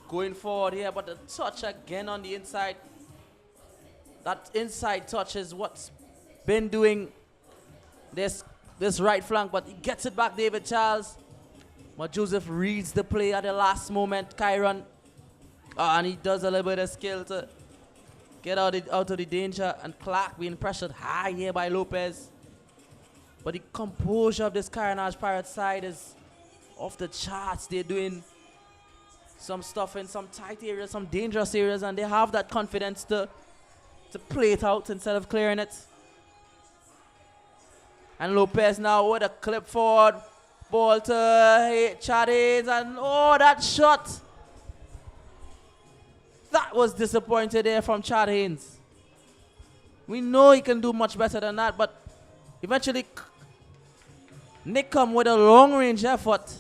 going forward here, but the touch again on the inside. That inside touch is what's been doing this right flank, but he gets it back, David Charles. But Joseph reads the play at the last moment, Kyron. And he does a little bit of skill to get out of the danger, and Clark being pressured high here by Lopez. But the composure of this Carenage Pirates side is off the charts. They're doing some stuff in some tight areas, some dangerous areas, and they have that confidence to play it out instead of clearing it. And Lopez now with a clip forward, ball to Chad Haynes, and oh, that shot! That was disappointed there from Chad Haynes. We know he can do much better than that, but eventually Nickham with a long-range effort.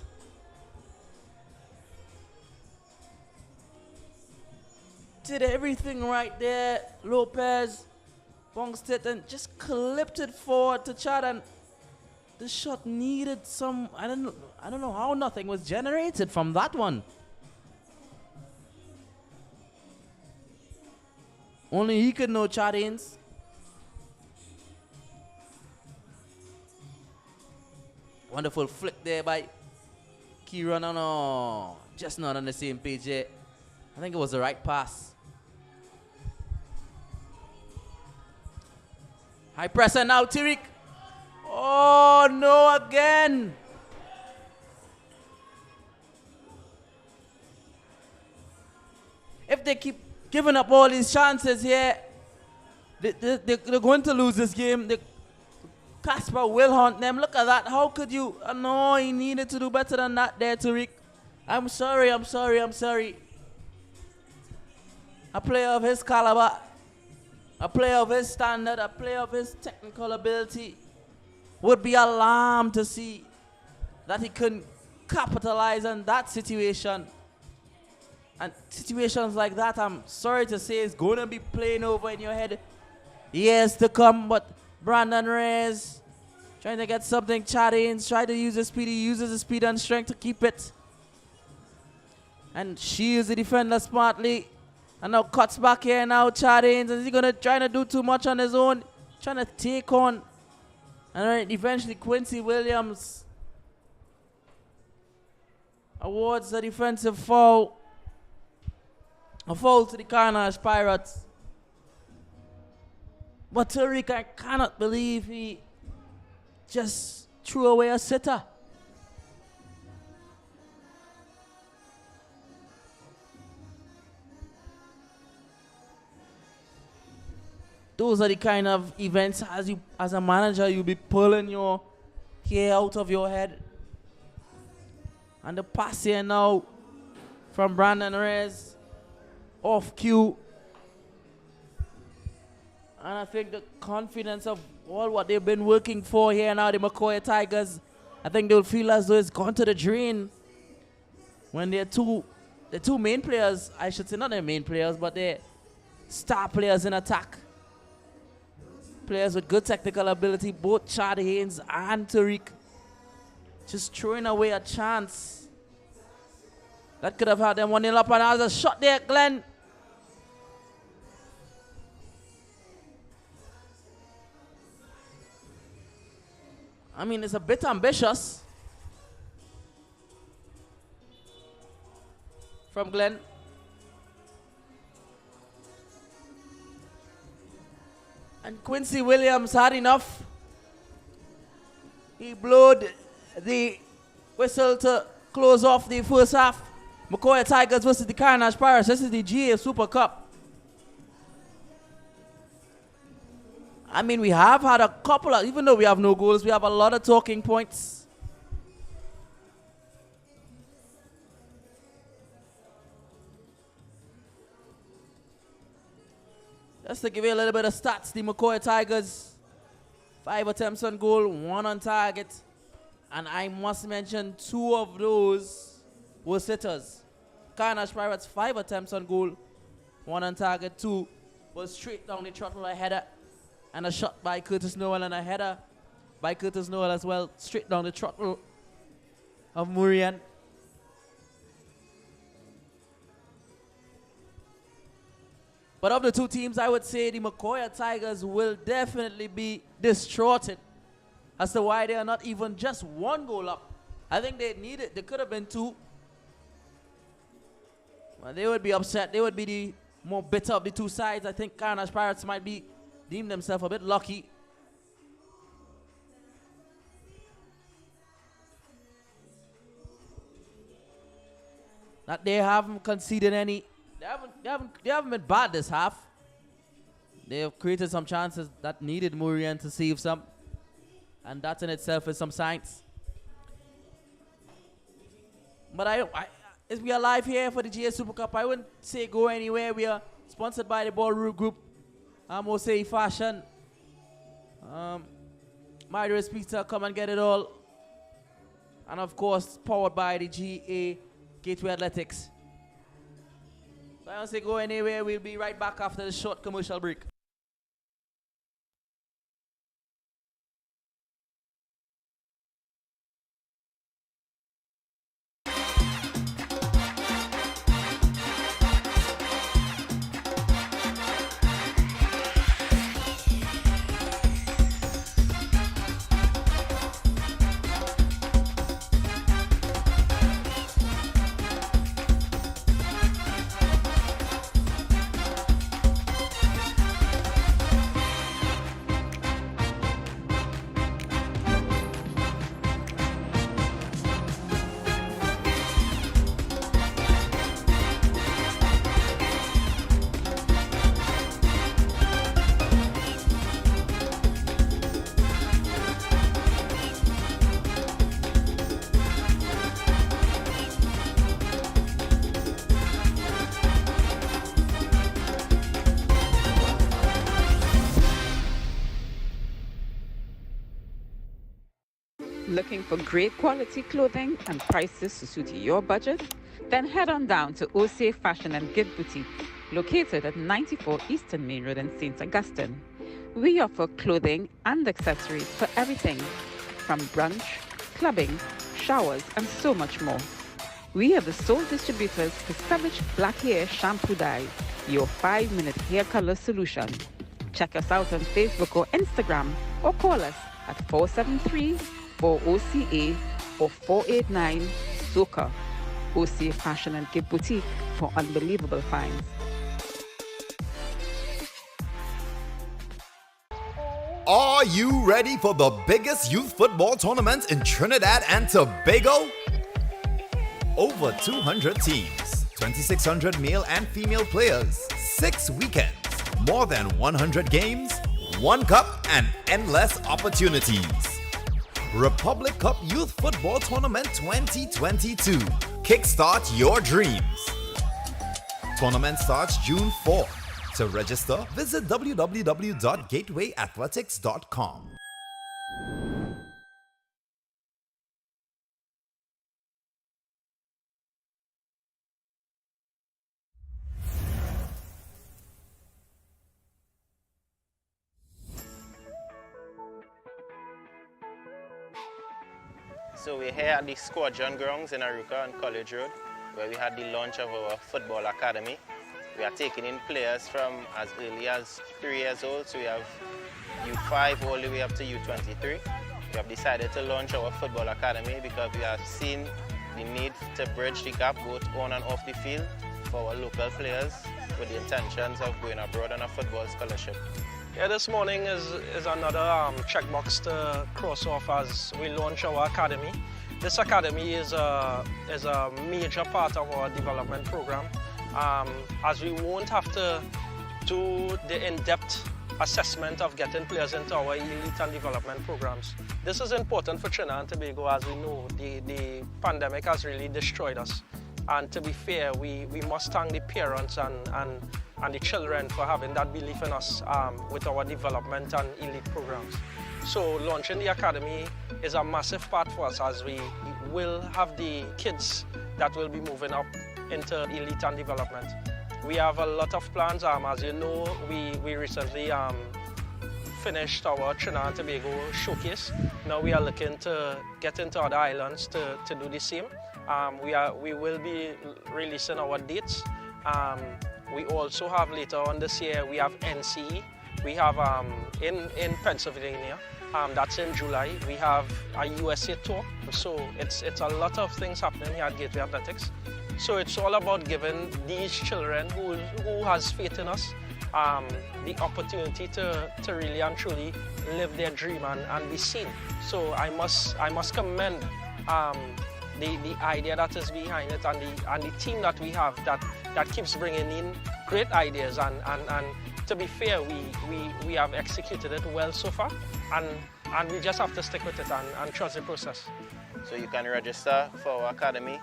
Did everything right there. Lopez bounced it and just clipped it forward to Chad, and the shot needed some, I don't know how nothing was generated from that one. Only he could know, Chad Haynes. Wonderful flick there by Kieran. No, just not on the same page yet. I think it was the right pass. High pressure now, Tariq. Oh no, again. If they keep giving up all these chances here, they're going to lose this game. Casper will hunt them. Look at that. How could you? No, he needed to do better than that there, Tariq. I'm sorry. A player of his caliber, a player of his standard, a player of his technical ability would be alarmed to see that he couldn't capitalize on that situation. And situations like that, I'm sorry to say, is going to be playing over in your head years to come. But Brandon Reyes trying to get something. Chad Haynes try to use his speed. He uses his speed and strength to keep it. And she is the defender smartly. And now cuts back here now, Chad Haynes. Is he going to try to do too much on his own? Trying to take on. And then eventually Quincy Williams awards the defensive foul. A foul to the Carenage Pirates. But Tariq, I cannot believe he just threw away a sitter. Those are the kind of events as a manager, you'll be pulling your hair out of your head. And the pass here now from Brandon Reyes. off cue. And I think the confidence of all what they've been working for here now, the Macoya Tigers, I think they'll feel as though it's gone to the drain when the two main players, I should say not their main players, but they're star players in attack. Players with good technical ability, both Chad Haynes and Tariq, just throwing away a chance that could have had them 1-0 up, and there's a shot there, Glenn. I mean, it's a bit ambitious from Glenn. And Quincy Williams had enough. He blowed the whistle to close off the first half. Macoya Tigers versus the Carenage Pirates. This is the GA Super Cup. I mean, we have had a couple of, even though we have no goals, we have a lot of talking points. Just to give you a little bit of stats, the Macoya Tigers, 5 attempts on goal, 1 on target. And I must mention 2 of those were sitters. Carenage Pirates, 5 attempts on goal, 1 on target, 2 was straight down the throttle, a header. And a shot by Curtis Noel and a header by Curtis Noel as well, straight down the throttle of Murian. But of the two teams, I would say the Macoya Tigers will definitely be distraughted as to why they are not even just 1 goal up. I think they could have been 2. Well, they would be upset. They would be the more bitter of the two sides. I think Carenage Pirates might be deem themselves a bit lucky. That they haven't conceded any. They haven't been bad this half. They have created some chances that needed Murian to save some. And that in itself is some science. But as we are live here for the GA Super Cup, I wouldn't say go anywhere. We are sponsored by the Ballroom Group. Mosei Fashion, Myra's Pizza, come and get it all. And of course, powered by the GA Gateway Athletics. So I don't say go anywhere. We'll be right back after the short commercial break. Looking for great quality clothing and prices to suit your budget? Then head on down to OCA Fashion and Gift Boutique, located at 94 Eastern Main Road in St. Augustine. We offer clothing and accessories for everything, from brunch, clubbing, showers, and so much more. We are the sole distributors for Savage Black Hair Shampoo Dye, your 5-minute hair color solution. Check us out on Facebook or Instagram, or call us at 473-4OCA or 489-SOCA. OCA Fashion and Gift Boutique for unbelievable finds. Are you ready for the biggest youth football tournament in Trinidad and Tobago? Over 200 teams, 2,600 male and female players, 6 weekends, more than 100 games, 1 cup, and endless opportunities. Republic Cup Youth Football Tournament 2022. Kickstart your dreams. Tournament starts June 4. To register, visit www.gatewayathletics.com. So we're here at the Squadron Grounds in Aruka on College Road, where we had the launch of our football academy. We are taking in players from as early as 3 years old, so we have U5 all the way up to U23. We have decided to launch our football academy because we have seen the need to bridge the gap both on and off the field for our local players with the intentions of going abroad on a football scholarship. Yeah, this morning is another checkbox to cross off as we launch our academy. This academy is a major part of our development program, as we won't have to do the in-depth assessment of getting players into our elite and development programs. This is important for Trinidad and Tobago, as we know the pandemic has really destroyed us. And to be fair, we must thank the parents and the children for having that belief in us with our development and elite programs. So launching the academy is a massive part for us, as we will have the kids that will be moving up into elite and development. We have a lot of plans. As you know, we recently finished our Trinidad and Tobago showcase. Now we are looking to get into other islands to do the same. We will be releasing our dates. We also have later on this year, we have NCE. We have in Pennsylvania, that's in July. We have a USA tour. So it's a lot of things happening here at Gateway Athletics. So it's all about giving these children who has faith in us the opportunity to really and truly live their dream and be seen. So I must commend the idea that is behind it and the team that we have that keeps bringing in great ideas and to be fair, we have executed it well so far and we just have to stick with it and trust the process. So you can register for our academy.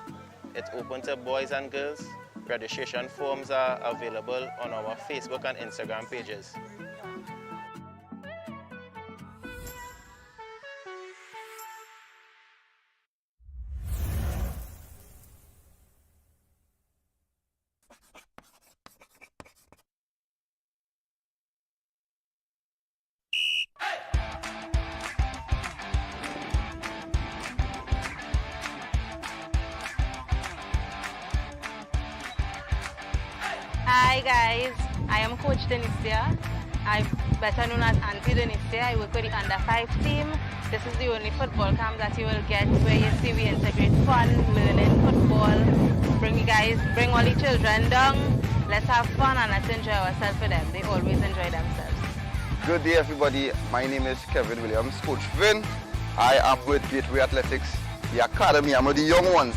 It's open to boys and girls. Registration forms are available on our Facebook and Instagram pages. Hi guys, I am Coach Denicia. I'm better known as Auntie Denicia. I work with the under-5 team. This is the only football camp that you will get where you see we integrate fun, learning football. Bring all the children down. Let's have fun and let's enjoy ourselves with them. They always enjoy themselves. Good day everybody, my name is Kevin Williams, Coach Vin. I am with Gateway Athletics, the academy. I'm with the young ones.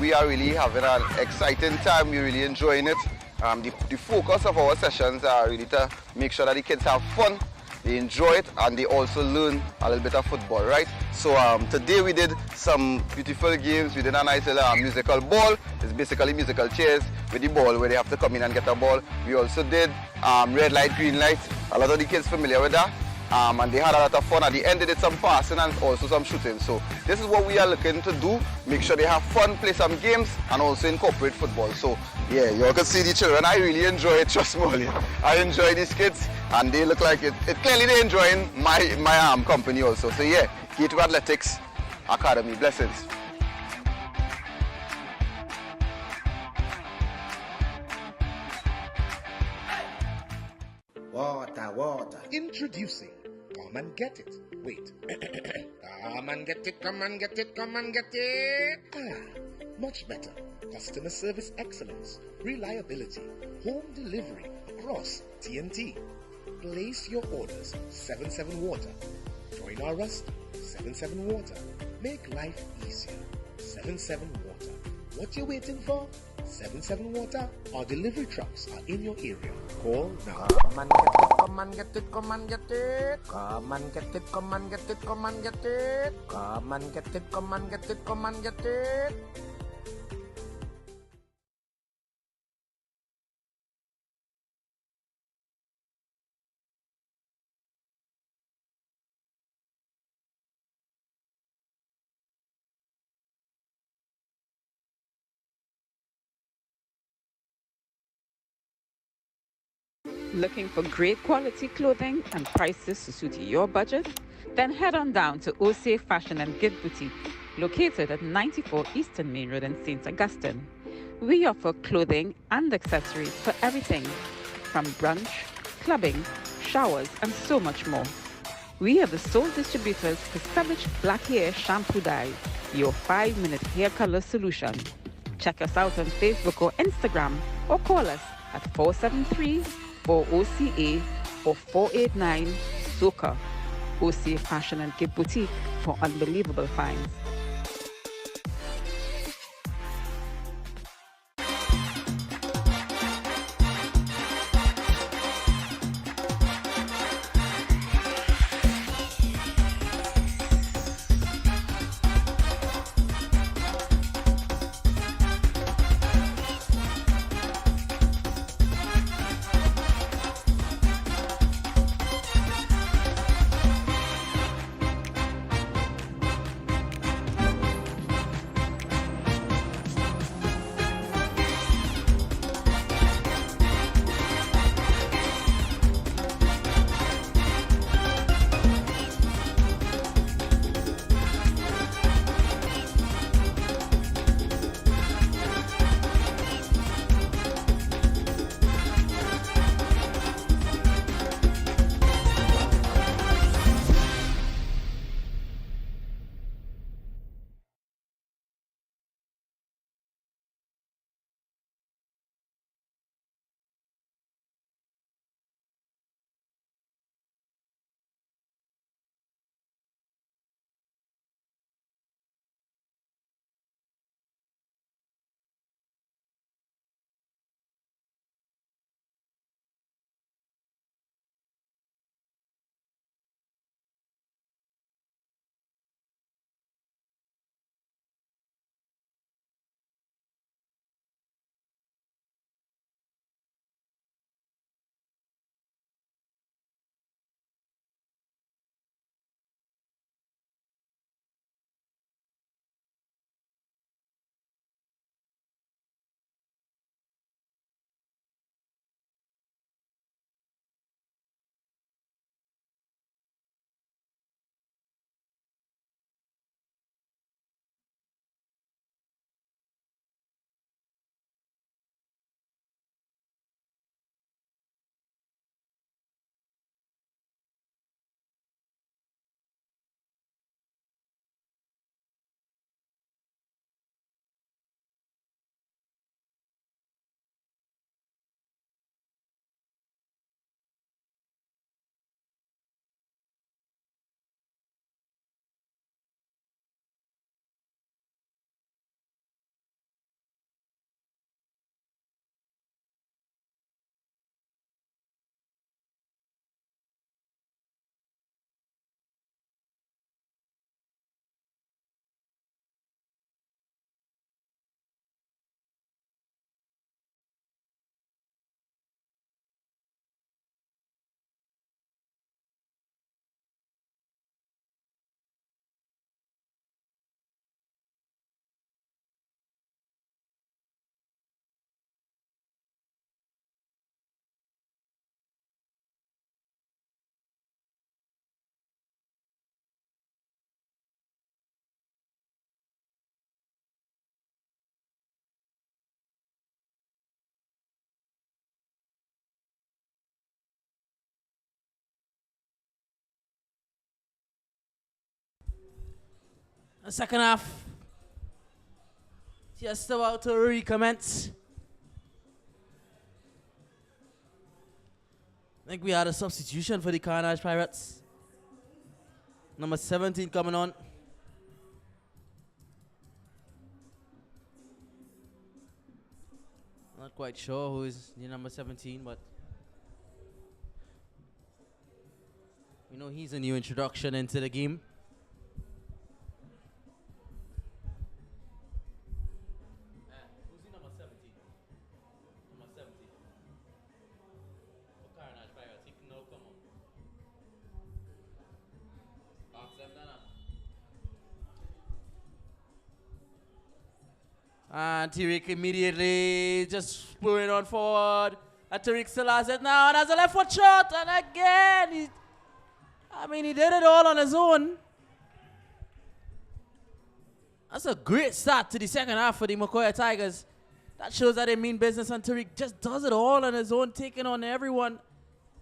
We are really having an exciting time, we're really enjoying it. The focus of our sessions are really to make sure that the kids have fun, they enjoy it, and they also learn a little bit of football, right? So today we did some beautiful games. We did a nice little musical ball. It's basically musical chairs with the ball where they have to come in and get a ball. We also did red light, green light. A lot of the kids familiar with that. And they had a lot of fun. At the end they did some passing and also some shooting. So this is what we are looking to do. Make sure they have fun, play some games, and also incorporate football. So yeah, you all can see the children. I really enjoy it, trust me. I enjoy these kids and they look like it. Clearly they're enjoying my company also. So yeah, Gateway Athletics Academy, blessings. Water. Introducing Come and Get It. Wait. Come and get it, come and get it, come and get it. Much better. Customer service excellence, reliability, home delivery across TNT. Place your orders 77 Water. Join our rust 77 Water. Make life easier. 77 Water. What you waiting for? 77 Water. Our delivery trucks are in your area. Call now. Come and get it, come and get it, come and get it. Come and get it, come and get it, come and get it. Come and get it, come and get it, come and get it. Looking for great quality clothing and prices to suit your budget? Then head on down to OC Fashion and Gift Boutique, located at 94 Eastern Main Road in St. Augustine. We offer clothing and accessories for everything, from brunch, clubbing, showers, and so much more. We are the sole distributors for Savage Black Hair Shampoo Dye, your 5-minute hair color solution. Check us out on Facebook or Instagram, or call us at 473-4OCA or 489-SOCA. OCA Fashion and Gift Boutique for unbelievable finds. The second half just about to recommence. I think we had a substitution for the Carenage Pirates. Number 17 coming on. Not quite sure who is the number 17, but we know he's a new introduction into the game. Who's the number 17? Number 17. For Carenage Pirates, he can now come on. Ask them that. And Tariq immediately just spurring on forward. And Tariq still has it now, and has a left foot shot, and again, he did it all on his own. That's a great start to the second half for the Macoya Tigers. That shows that they mean business, and Tariq just does it all on his own, taking on everyone.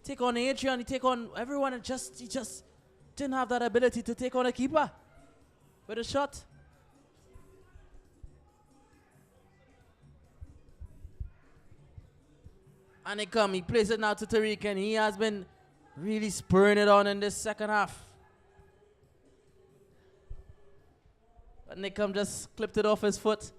Take on Adrian, he take on everyone, and he just didn't have that ability to take on a keeper with a shot. And he plays it now to Tariq, and he has been really spurring it on in this second half. But Nickham just clipped it off his foot.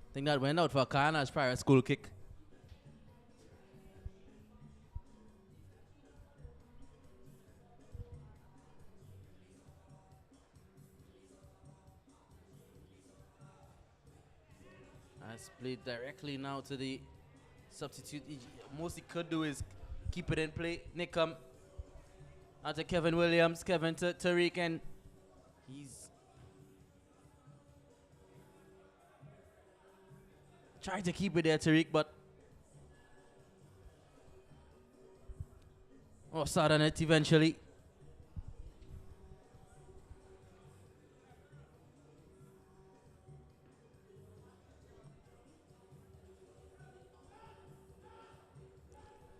I think that went out for a Carenage prior school kick. That's played directly now to the substitute. Most he could do is keep it in play. Nickham out to Kevin Williams. Kevin to Tariq, and he's trying to keep it there, Tariq, but offside on it eventually.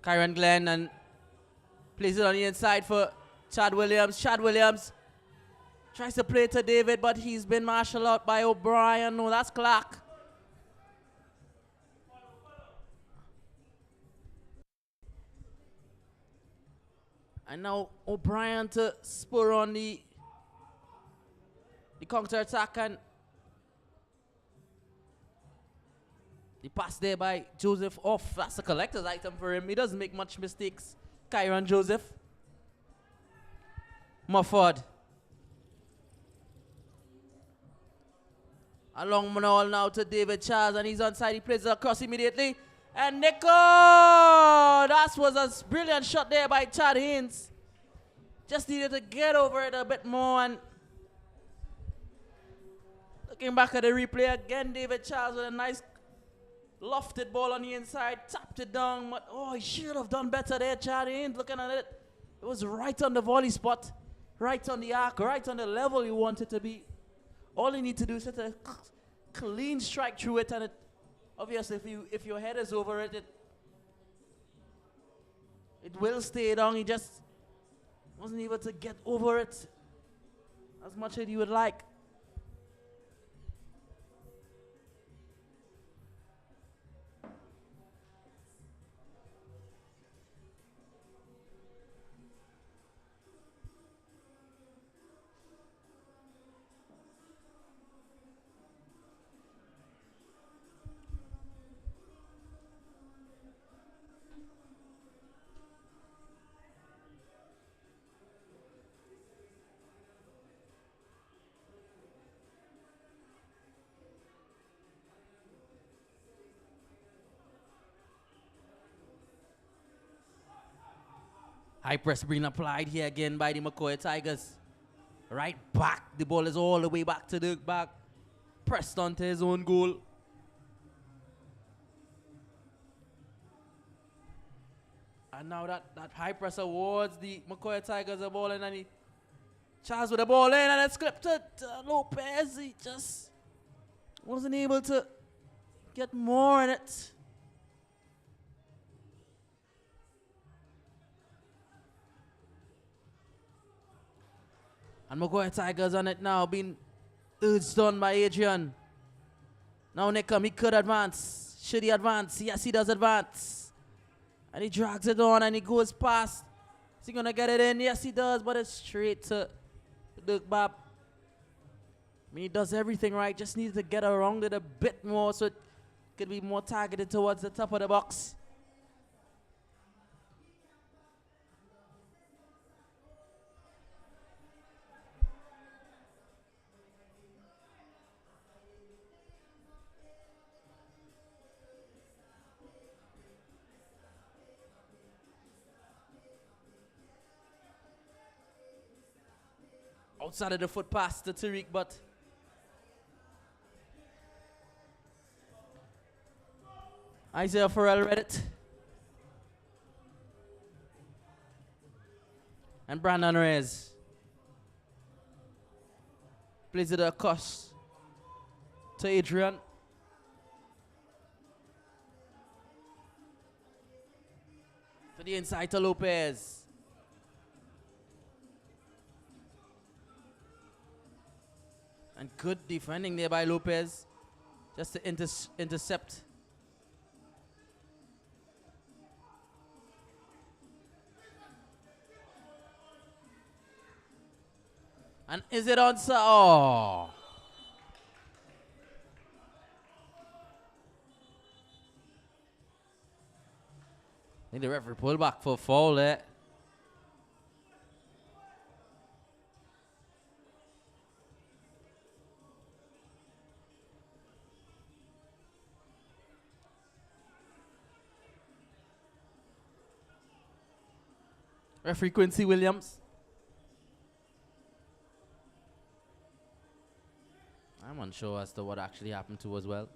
Kyron Glenn, and plays it on the inside for Chad Williams. Chad Williams tries to play to David, but he's been marshaled out by O'Brien. No, that's Clark. And now O'Brien to spur on the counter attack, and the pass there by Joseph off. That's a collector's item for him. He doesn't make much mistakes. Kyron Joseph. Mufford. Along Manol now to David Charles, and he's onside. He plays it across immediately. And Nico! That was a brilliant shot there by Chad Haynes. Just needed to get over it a bit more. And looking back at the replay again, David Charles with a nice lofted ball on the inside, tapped it down. But, he should have done better there, Chad Haynes. Looking at it, it was right on the volley spot, right on the arc, right on the level you want it to be. All you need to do is hit a clean strike through it, and it, obviously, if your head is over it, it will stay down. He just wasn't able to get over it as much as you would like. High press being applied here again by the Macoya Tigers. Right back. The ball is all the way back to Dirk back. Pressed onto his own goal. And now that high press towards the Macoya Tigers, the ball in, and Charles with the ball in, and it's clipped to Lopez. He just wasn't able to get more in it. And Macoya Tigers on it now, being urged on by Adrian. Now Nickham, he could advance. Should he advance? Yes, he does advance. And he drags it on, and he goes past. Is he going to get it in? Yes, he does, but it's straight to Dirk Bab. He does everything right, just needs to get around it a bit more so it could be more targeted towards the top of the box. outside of the foot pass to Tariq, but Isaiah Farrell read it. And Brandon Reyes plays it across to Adrian. To the inside to Lopez. And good defending there by Lopez. Just to intercept. And is it onside? Oh. I think the referee pulled back for a foul there. Referee Quincy Williams. I'm unsure as to what actually happened to as well.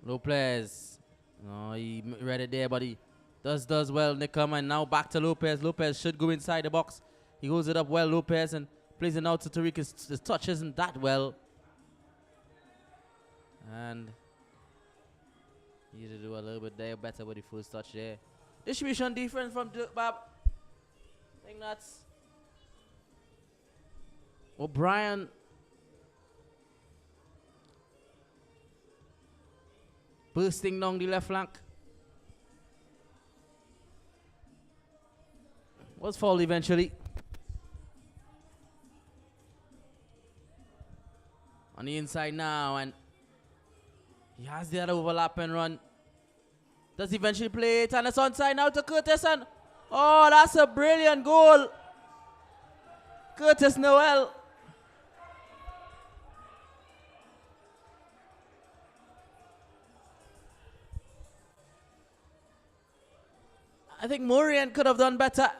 Lopez. Oh, he read it there, but he does well. Nickham, and now back to Lopez. Lopez should go inside the box. He holds it up well, Lopez, and plays it out to Tariq. His touch isn't that well. And he need to do a little bit there better with the first touch there. Distribution difference from Dirk Bab. I think that's O'Brien. Bursting down the left flank. Was fouled eventually. On the inside now, and he has the other overlap and run. Does eventually play it, and it's onside now to Curtis, and oh, that's a brilliant goal. Curtis Noel. I think Murian could have done better.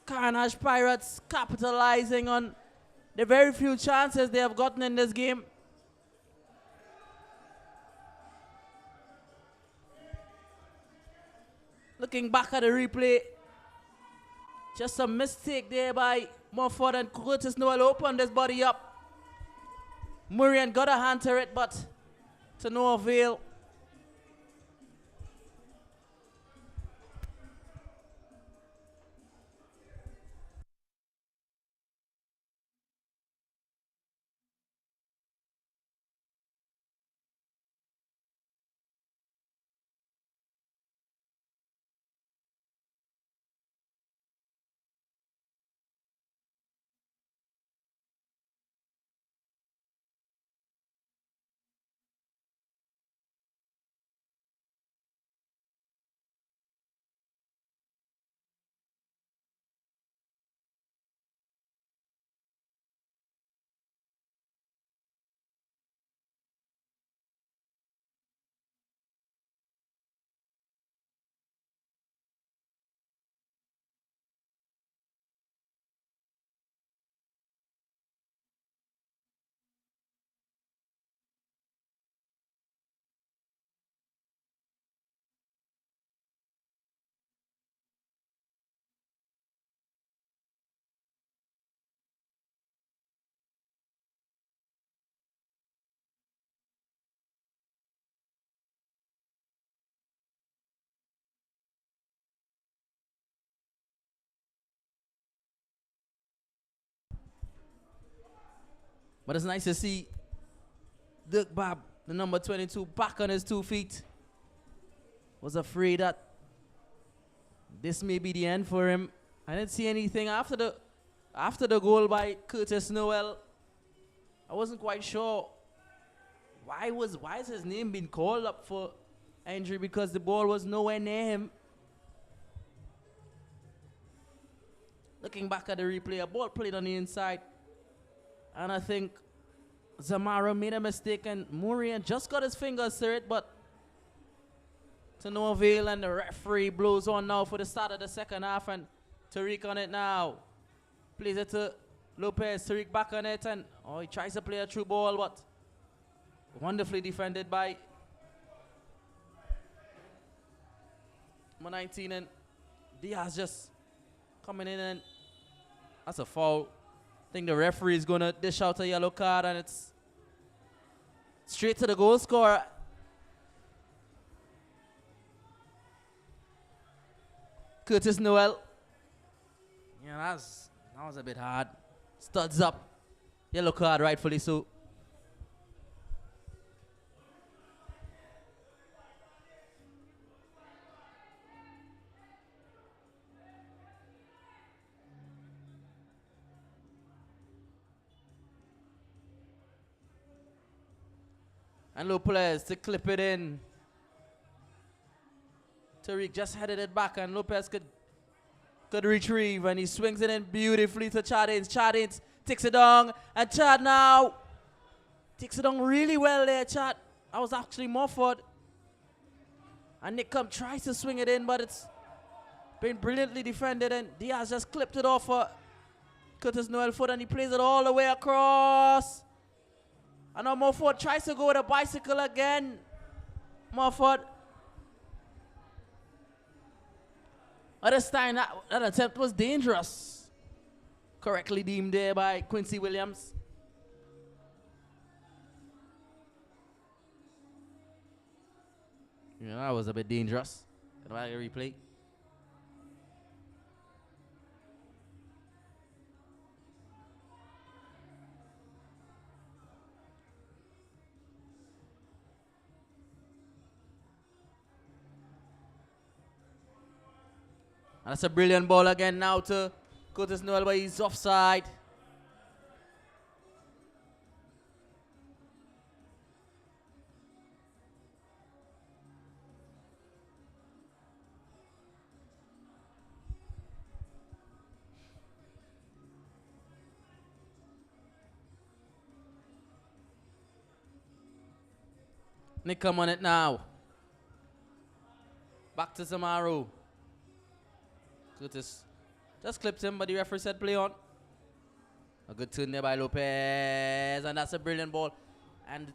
Carenage Pirates capitalizing on the very few chances they have gotten in this game. Looking back at the replay, just a mistake there by Mofford, and Curtis Noel opened his body up. Murian got a hand to it, but to no avail. But it's nice to see Dirk Bab, the number 22, back on his 2 feet. Was afraid that this may be the end for him. I didn't see anything after the goal by Curtis Noel. I wasn't quite sure why is his name being called up for injury, because the ball was nowhere near him. Looking back at the replay, a ball played on the inside. And I think Zamara made a mistake and Murian just got his fingers to it, but to no avail, and the referee blows on now for the start of the second half, and Tariq on it now. Plays it to Lopez, Tariq back on it, and he tries to play a true ball, but wonderfully defended by number 19, and Diaz just coming in, and that's a foul. I think the referee is going to dish out a yellow card, and it's straight to the goal scorer. Curtis Noel. Yeah, that was a bit hard. Studs up. Yellow card, rightfully so. And Lopez to clip it in. Tariq just headed it back, and Lopez could retrieve, and he swings it in beautifully to Chadins. Chadins takes it down, and Chad now takes it down really well there, Chad. I was actually Morford. And Nick Cum tries to swing it in, but it's been brilliantly defended, and Diaz just clipped it off for Curtis Noel foot, and he plays it all the way across. And now Morford tries to go with a bicycle again. Morford. At this time, that attempt was dangerous. Correctly deemed there by Quincy Williams. Yeah, that was a bit dangerous. Can I get a replay? And that's a brilliant ball again now to Curtis Noel, but he's offside. Nick Cum on it now. Back to Samaru. Curtis just clipped him, but the referee said play on. A good turn there by Lopez, and that's a brilliant ball. And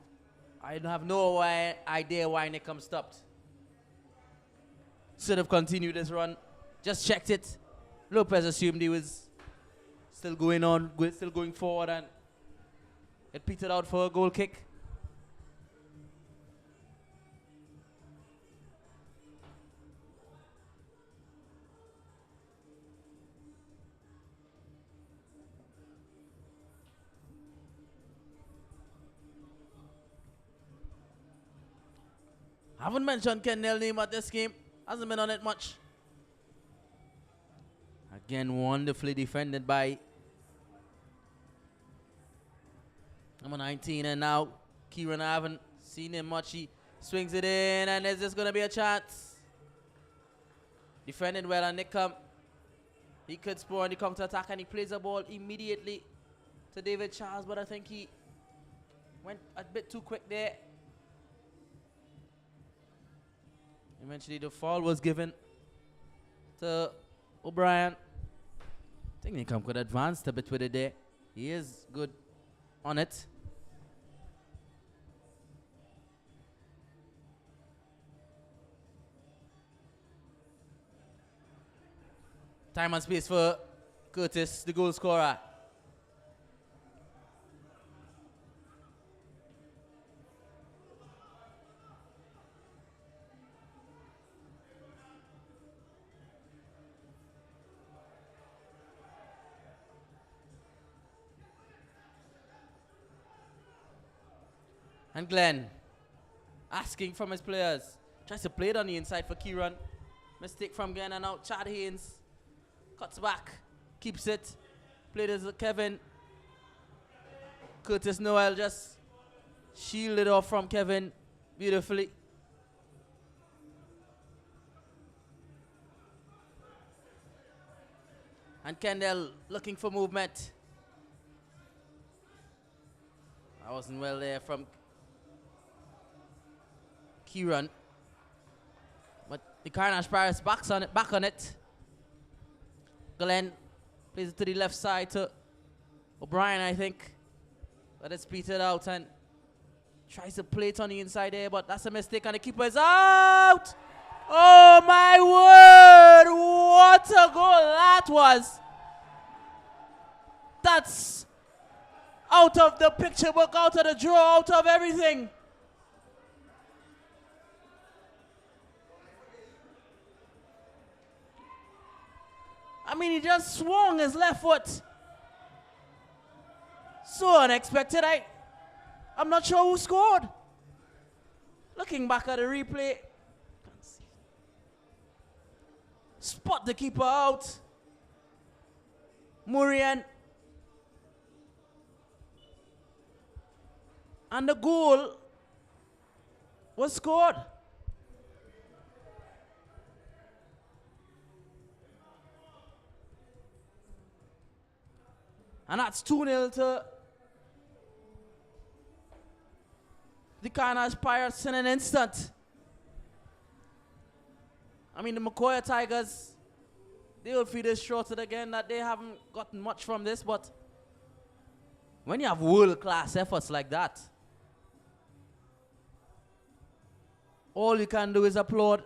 I have no idea why Nick Cum stopped. Should have continued this run. Just checked it. Lopez assumed he was still going on, still going forward, and it petered out for a goal kick. I haven't mentioned Kendall's name at this game. Hasn't been on it much. Again, wonderfully defended by number 19. And now Kieran, I haven't seen him much. He swings it in, and there's just going to be a chance. Defended well, and Nick Cum, he could score on the counter-attack, and he plays the ball immediately to David Charles, but I think he went a bit too quick there. Eventually, the foul was given to O'Brien. I think Nick Cum could advance a bit with it there. He is good on it. Time and space for Curtis, the goal scorer. And Glenn asking from his players. Tries to play it on the inside for Kieran. Mistake from Glenn, and now Chad Haynes cuts back, keeps it. Played as Kevin. Curtis Noel just shielded off from Kevin beautifully. And Kendall looking for movement. That wasn't well there from Kieran. But the Carenage Pirates back on it. Glenn plays it to the left side to O'Brien, I think. But it's petered out and tries to play it on the inside there, but that's a mistake and the keeper is out! Oh my word! What a goal that was! That's out of the picture book, out of the draw, out of everything. I mean, he just swung his left foot. So unexpected. I'm not sure who scored. Looking back at the replay, can't see. Spot the keeper out. Murian. And the goal was scored. And that's 2-0 to the Carenage Pirates in an instant. I mean, the Macoya Tigers, they will feel this shorted again that they haven't gotten much from this, but when you have world-class efforts like that, all you can do is applaud.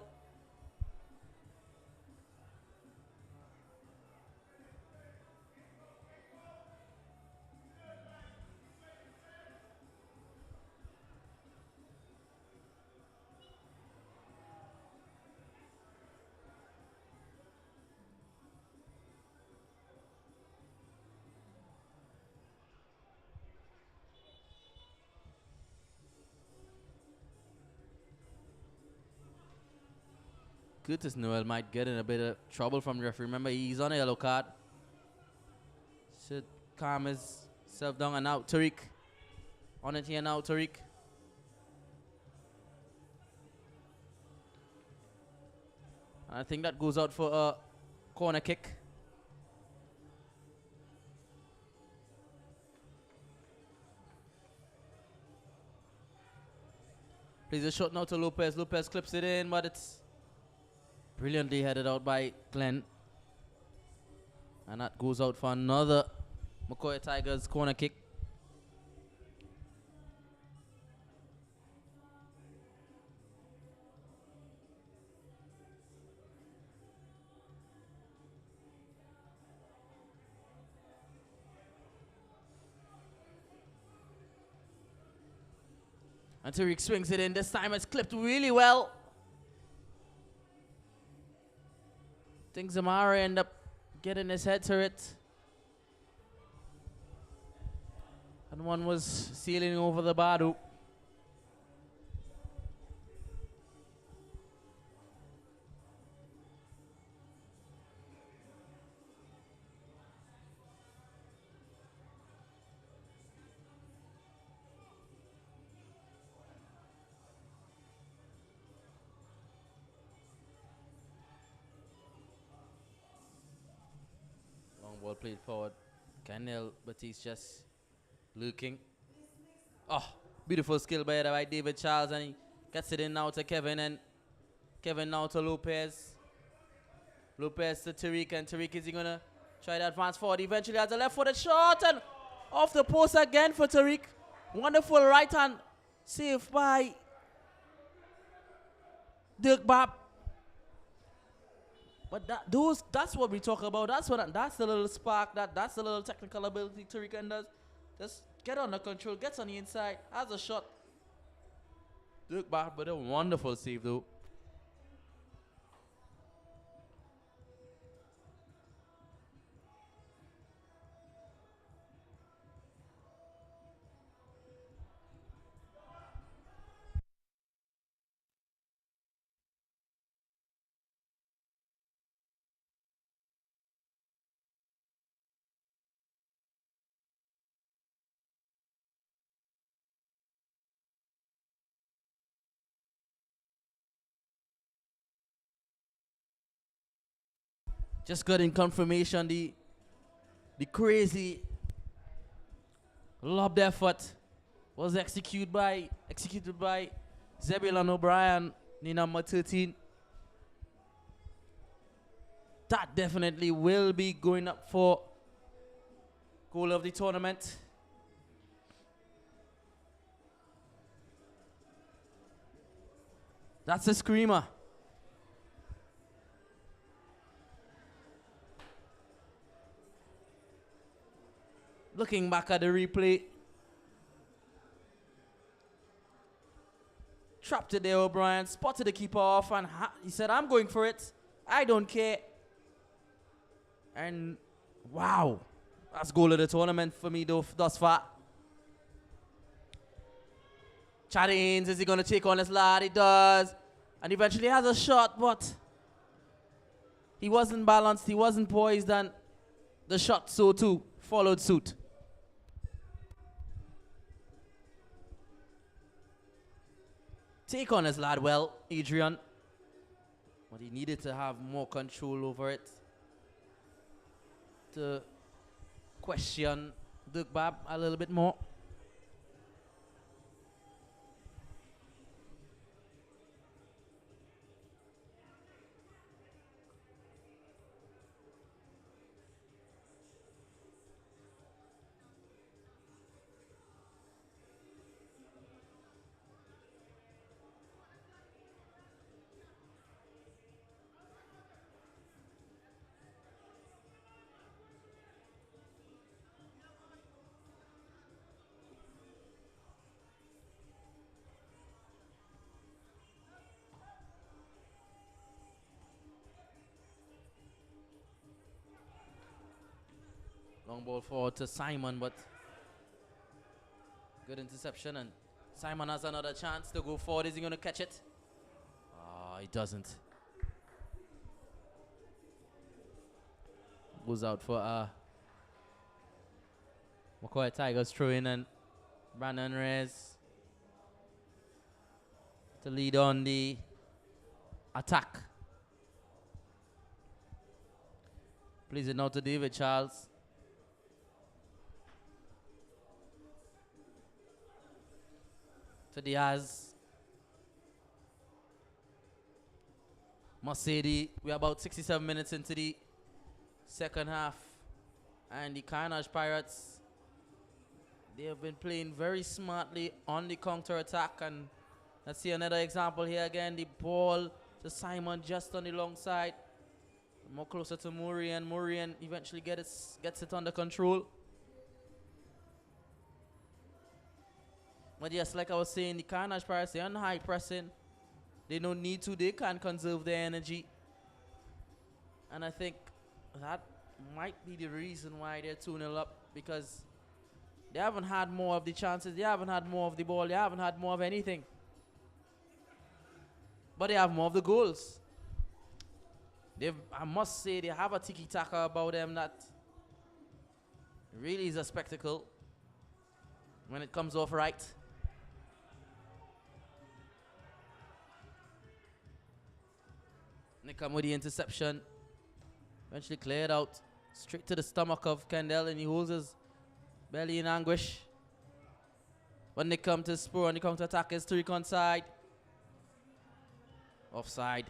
Curtis Noel might get in a bit of trouble from the referee. Remember, he's on a yellow card. Should calm himself down. And now Tariq. On it here now, Tariq. And I think that goes out for a corner kick. Plays a shot now to Lopez. Lopez clips it in, but it's brilliantly headed out by Glenn. And that goes out for another Macoya Tigers corner kick. And Tariq swings it in. This time it's clipped really well. I think Zamara end up getting his head to it. And one was sailing over the Badu. Ball played forward. Canel Batiste just looking. Oh, beautiful skill by David Charles, and he gets it in now to Kevin, and Kevin now to Lopez. Lopez to Tariq, and Tariq is he gonna try to advance forward. Eventually has a left-footed shot, and off the post again for Tariq. Wonderful right hand save by Dirk Bab. But that's what we talk about. That's the little spark. That's the little technical ability Tariq does. Just get under control, gets on the inside, has a shot. Look back, but a wonderful save though. Just got in confirmation the crazy lobbed effort was executed by Zebulon O'Brien, the number 13. That definitely will be going up for goal of the tournament. That's a screamer. Looking back at the replay, trapped it there, O'Brien, spotted the keeper off, and he said, I'm going for it. I don't care. And wow, that's goal of the tournament for me thus far. Charlie Haynes, is he going to take on this lad? He does. And eventually has a shot, but he wasn't balanced, he wasn't poised, and the shot so too followed suit. Take on his lad well, Adrian. But he needed to have more control over it. To question Dirk Bab a little bit more. Long ball forward to Simon, but good interception, and Simon has another chance to go forward. Is he going to catch it? Oh, he doesn't. Goes out for Macoya Tigers throw in, and Brandon Reyes to lead on the attack. Plays it now to David Charles. To Diaz. Masedi. We're about 67 minutes into the second half. And the Carenage Pirates, they have been playing very smartly on the counter-attack. And let's see another example here again. The ball to Simon just on the long side. More closer to Murian. Murian eventually gets it under control. But yes, like I was saying, the Carenage Pirates, they're on high pressing. They don't need to. They can conserve their energy. And I think that might be the reason why they're 2-0 up, because they haven't had more of the chances. They haven't had more of the ball. They haven't had more of anything. But they have more of the goals. I must say, they have a tiki-taka about them that really is a spectacle when it comes off right. They come with the interception. Eventually cleared out. Straight to the stomach of Kendall, and he holds his belly in anguish. When they come to spur and they come to attack, is Tariq onside. Offside.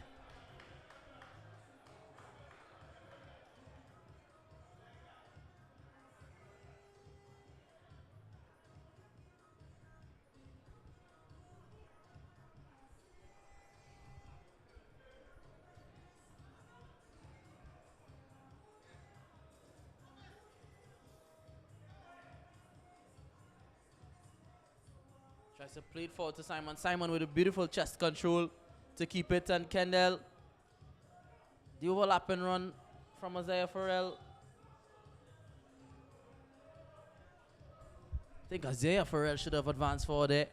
Tries to play it forward to Simon. Simon with a beautiful chest control to keep it. And Kendall, the overlap and run from Isaiah Farrell. I think Isaiah Farrell should have advanced forward there.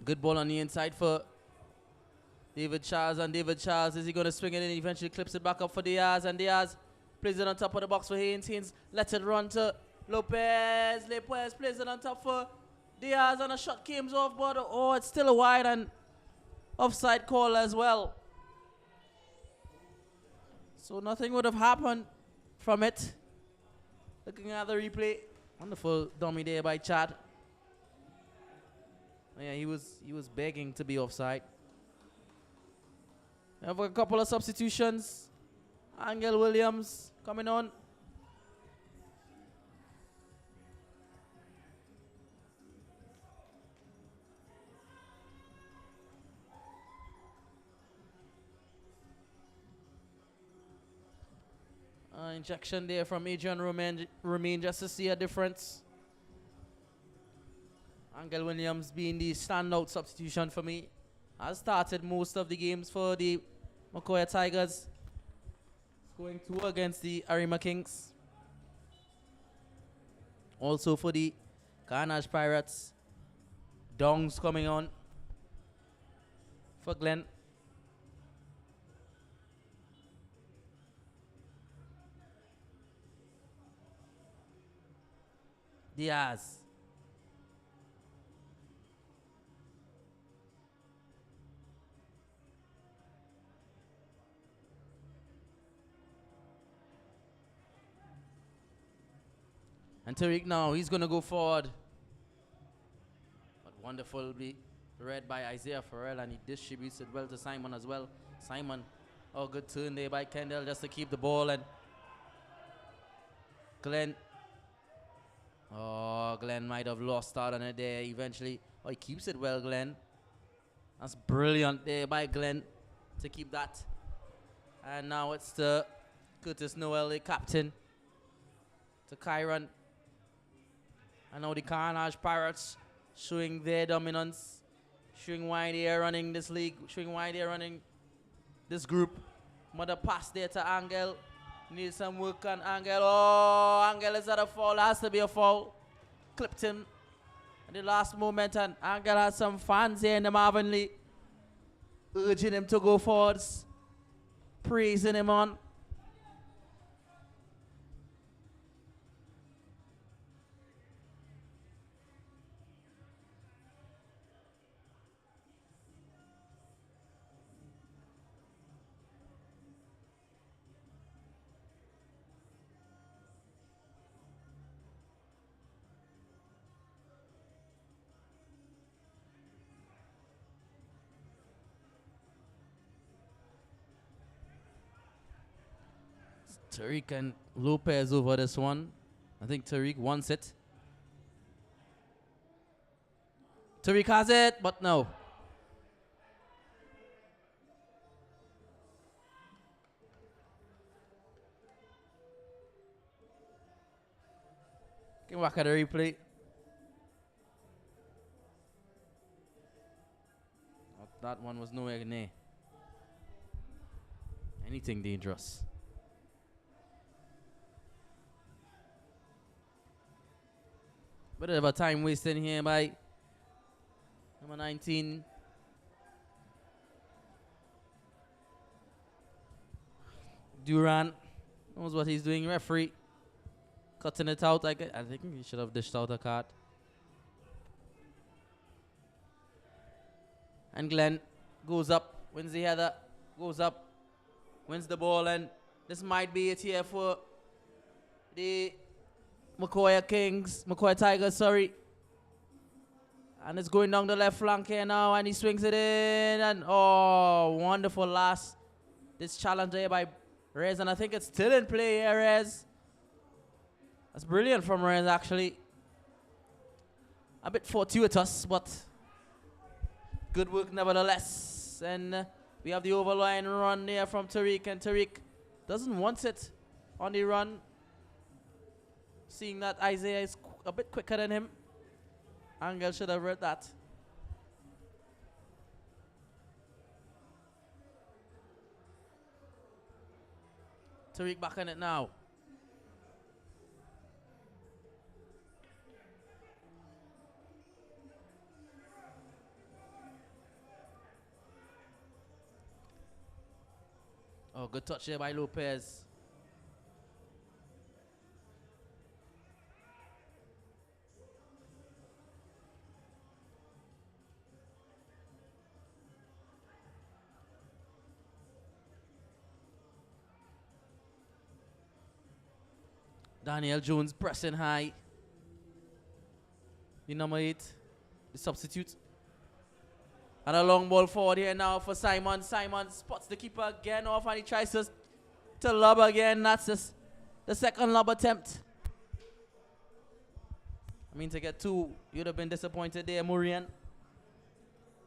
Good ball on the inside for David Charles, and David Charles, is he going to swing it in? Eventually clips it back up for Diaz, and Diaz plays it on top of the box for Haynes. Haynes lets it run to Lopez. Lopez plays it on top for Diaz, and a shot came off, but oh, it's still a wide and offside call as well. So nothing would have happened from it. Looking at the replay, wonderful dummy there by Chad. Yeah, he was begging to be offside. We have a couple of substitutions. Angel Williams coming on. Injection there from Adrian Romain just to see a difference. Angel Williams being the standout substitution for me. Has started most of the games for the Macoya Tigers. Going 2 against the Arima Kings. Also for the Carenage Pirates. Dongs coming on for Glenn. Diaz. And Tariq now, he's going to go forward. But wonderfully read by Isaiah Farrell, and he distributes it well to Simon as well. Simon, oh, good turn there by Kendall just to keep the ball. And Glenn. Oh, Glenn might have lost out on it there eventually. Oh, he keeps it well, Glenn. That's brilliant there by Glenn to keep that. And now it's to Curtis Noel, the captain, to Kyron. And now the Carenage Pirates showing their dominance, showing why they are running this league, showing why they are running this group. Mother pass there to Angel. Needs some work on Angel. Oh, Angel is at a foul. Has to be a foul. Clipped him at the last moment, and Angel has some fans here in the Marvin League urging him to go forwards, praising him on. Tariq and Lopez over this one. I think Tariq wants it. Tariq has it, but no. Can back at the replay. That one was nowhere near anything dangerous. Bit of a time wasting here by number 19. Duran knows what he's doing. Referee cutting it out. I think he should have dished out a card. And Glenn goes up, wins the header, goes up, wins the ball, and this might be it here for the Macoya Tigers, sorry. And it's going down the left flank here now, and he swings it in, and oh, wonderful last. This challenge there by Rez, and I think it's still in play here, Rez. That's brilliant from Rez, actually. A bit fortuitous, but good work nevertheless. And we have the overline run there from Tariq, and Tariq doesn't want it on the run. Seeing that Isaiah is a bit quicker than him. Angel should have read that. Tariq back on it now. Oh, good touch there by Lopez. Daniel Jones pressing high. The number 8, the substitute. And a long ball forward here now for Simon. Simon spots the keeper again off and he tries to lob again. That's the second lob attempt. I mean, to get 2, you'd have been disappointed there, Murian.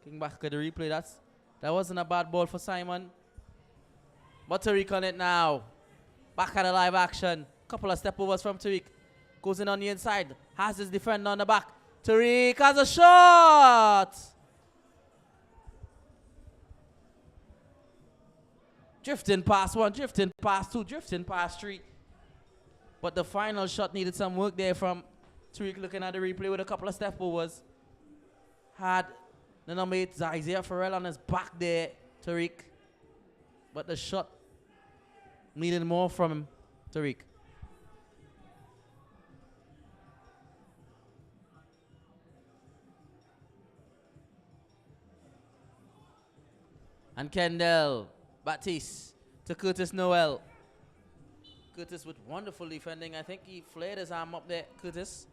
Looking back at the replay, that wasn't a bad ball for Simon. But Tariq on it now. Back at the live action. Couple of step overs from Tariq. Goes in on the inside. Has his defender on the back. Tariq has a shot! Drifting past 1, drifting past 2, drifting past 3. But the final shot needed some work there from Tariq, looking at the replay with a couple of step overs. Had the number 8, Isaiah Farrell, on his back there, Tariq. But the shot needed more from him, Tariq. And Kendall Baptiste to Curtis Noel. Curtis with wonderful defending. I think he flared his arm up there, Curtis,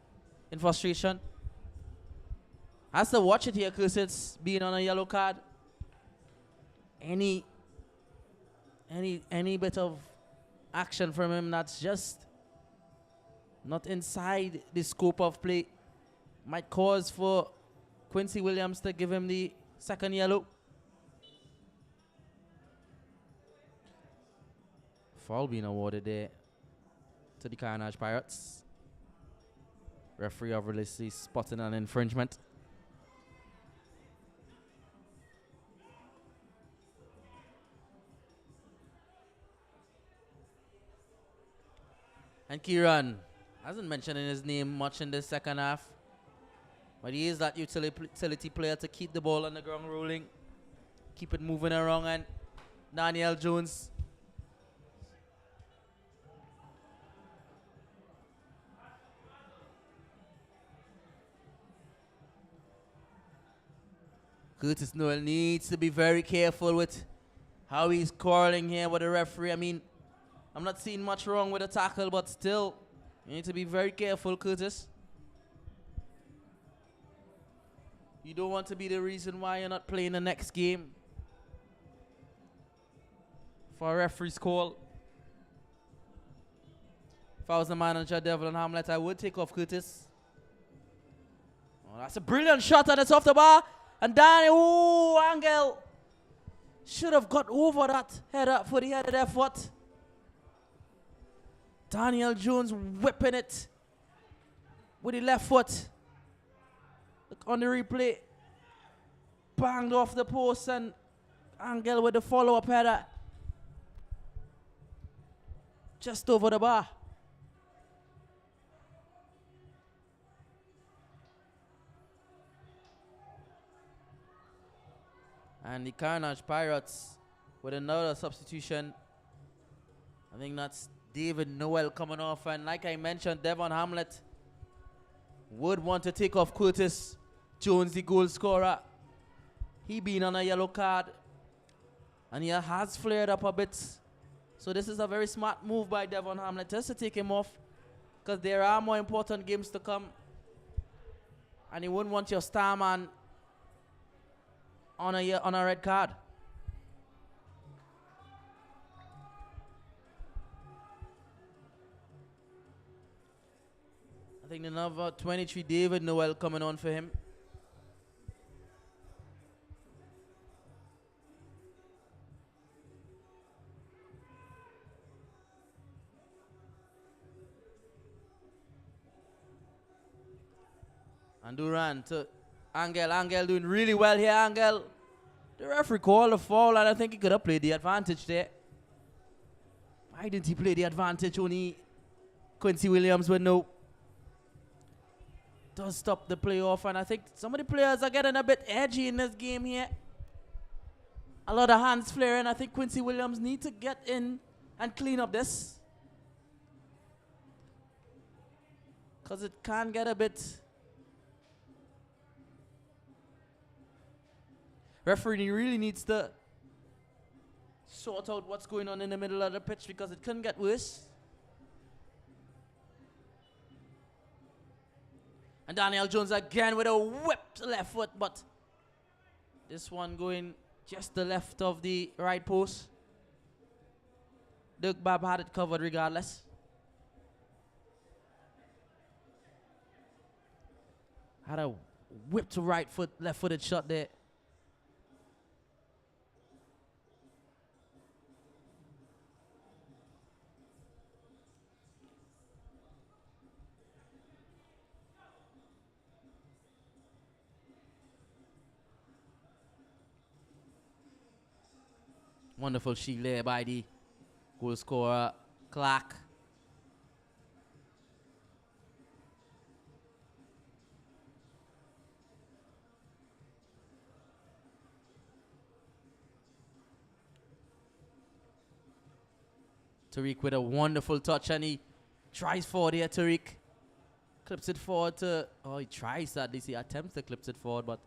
in frustration. Has to watch it here, Curtis, being on a yellow card. Any bit of action from him that's just not inside the scope of play might cause for Quincy Williams to give him the second yellow. Foul being awarded there to the Carenage Pirates. Referee obviously spotting an infringement. And Kieran hasn't mentioned his name much in this second half, but he is that utility player to keep the ball on the ground rolling, keep it moving around. And Daniel Jones Curtis Noel needs to be very careful with how he's quarreling here with the referee. I mean, I'm not seeing much wrong with the tackle, but still, you need to be very careful, Curtis. You don't want to be the reason why you're not playing the next game for a referee's call. If I was the manager, Devlin Hamlet, I would take off Curtis. Oh, that's a brilliant shot, and it's off the bar. And Danny, Angel should have got over that header for the headed effort. Daniel Jones whipping it with the left foot. Look on the replay. Banged off the post, and Angel with the follow-up header. Just over the bar. And the Carenage Pirates with another substitution. I think that's David Noel coming off. And like I mentioned, Devon Hamlet would want to take off Curtis Jones, the goal scorer. He been on a yellow card, and he has flared up a bit. So this is a very smart move by Devon Hamlet just to take him off, because there are more important games to come. And you wouldn't want your star man on a red card. I think the number 23, David Noel, coming on for him. And Duran to Angel. Angel doing really well here, Angel. The referee called a foul, and I think he could have played the advantage there. Why didn't he play the advantage? Only Quincy Williams would know. Does stop the play off, and I think some of the players are getting a bit edgy in this game here. A lot of hands flaring. I think Quincy Williams need to get in and clean up this. Because it can get a bit... Referee really needs to sort out what's going on in the middle of the pitch because it couldn't get worse. And Daniel Jones again with a whip to left foot, but this one going just the left of the right post. Dirk Bab had it covered regardless. Had a whip to right foot, left-footed shot there. Wonderful shield there by the goal scorer, Clark. Tariq with a wonderful touch and he tries forward here, Tariq. Clips it forward to, oh, he tries that. He attempts to clip it forward, but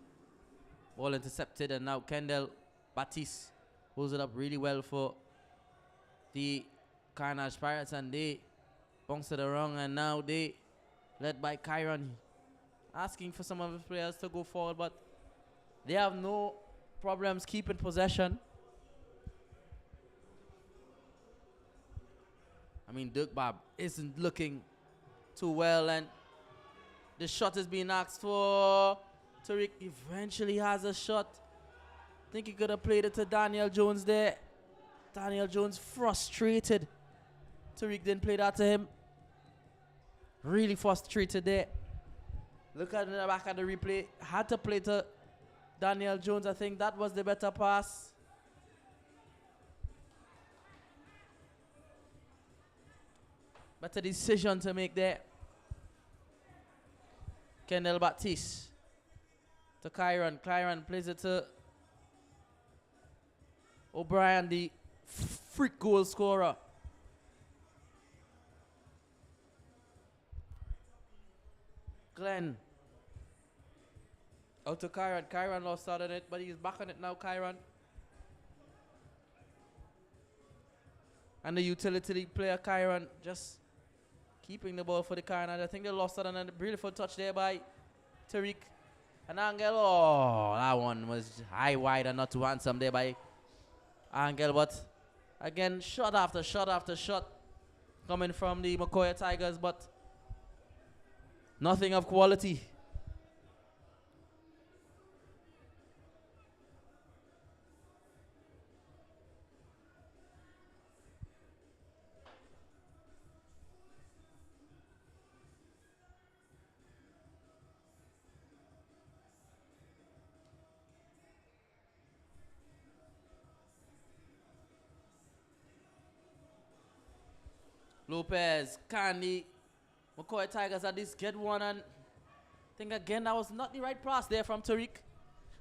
ball intercepted, and now Kendall Batiste holds it up really well for the Carenage Pirates, and they bounce it around, and now they, led by Kyron, asking for some of his players to go forward, but they have no problems keeping possession. I mean, Dirk Bab isn't looking too well, and the shot is being asked for. Tariq eventually has a shot. I think he could have played it to Daniel Jones there. Daniel Jones frustrated. Tariq didn't play that to him. Really frustrated there. Look at the back of the replay. Had to play to Daniel Jones. I think that was the better pass. Better decision to make there. Kendall Batiste to Kyron. Kyron plays it to O'Brien, the freak goal scorer. Glenn. Out to Kyron. Kyron lost out on it, but he's back on it now, Kyron. And the utility player, Kyron, just keeping the ball for the Carenage. I think they lost out on a beautiful touch there by Tariq. And Angel, oh, that one was high, wide, and not too handsome there by Angel. But again, shot after shot after shot coming from the Macoya Tigers, but nothing of quality. Lopez, Candy, Macoya Tigers at least get one, and I think again that was not the right pass there from Tariq.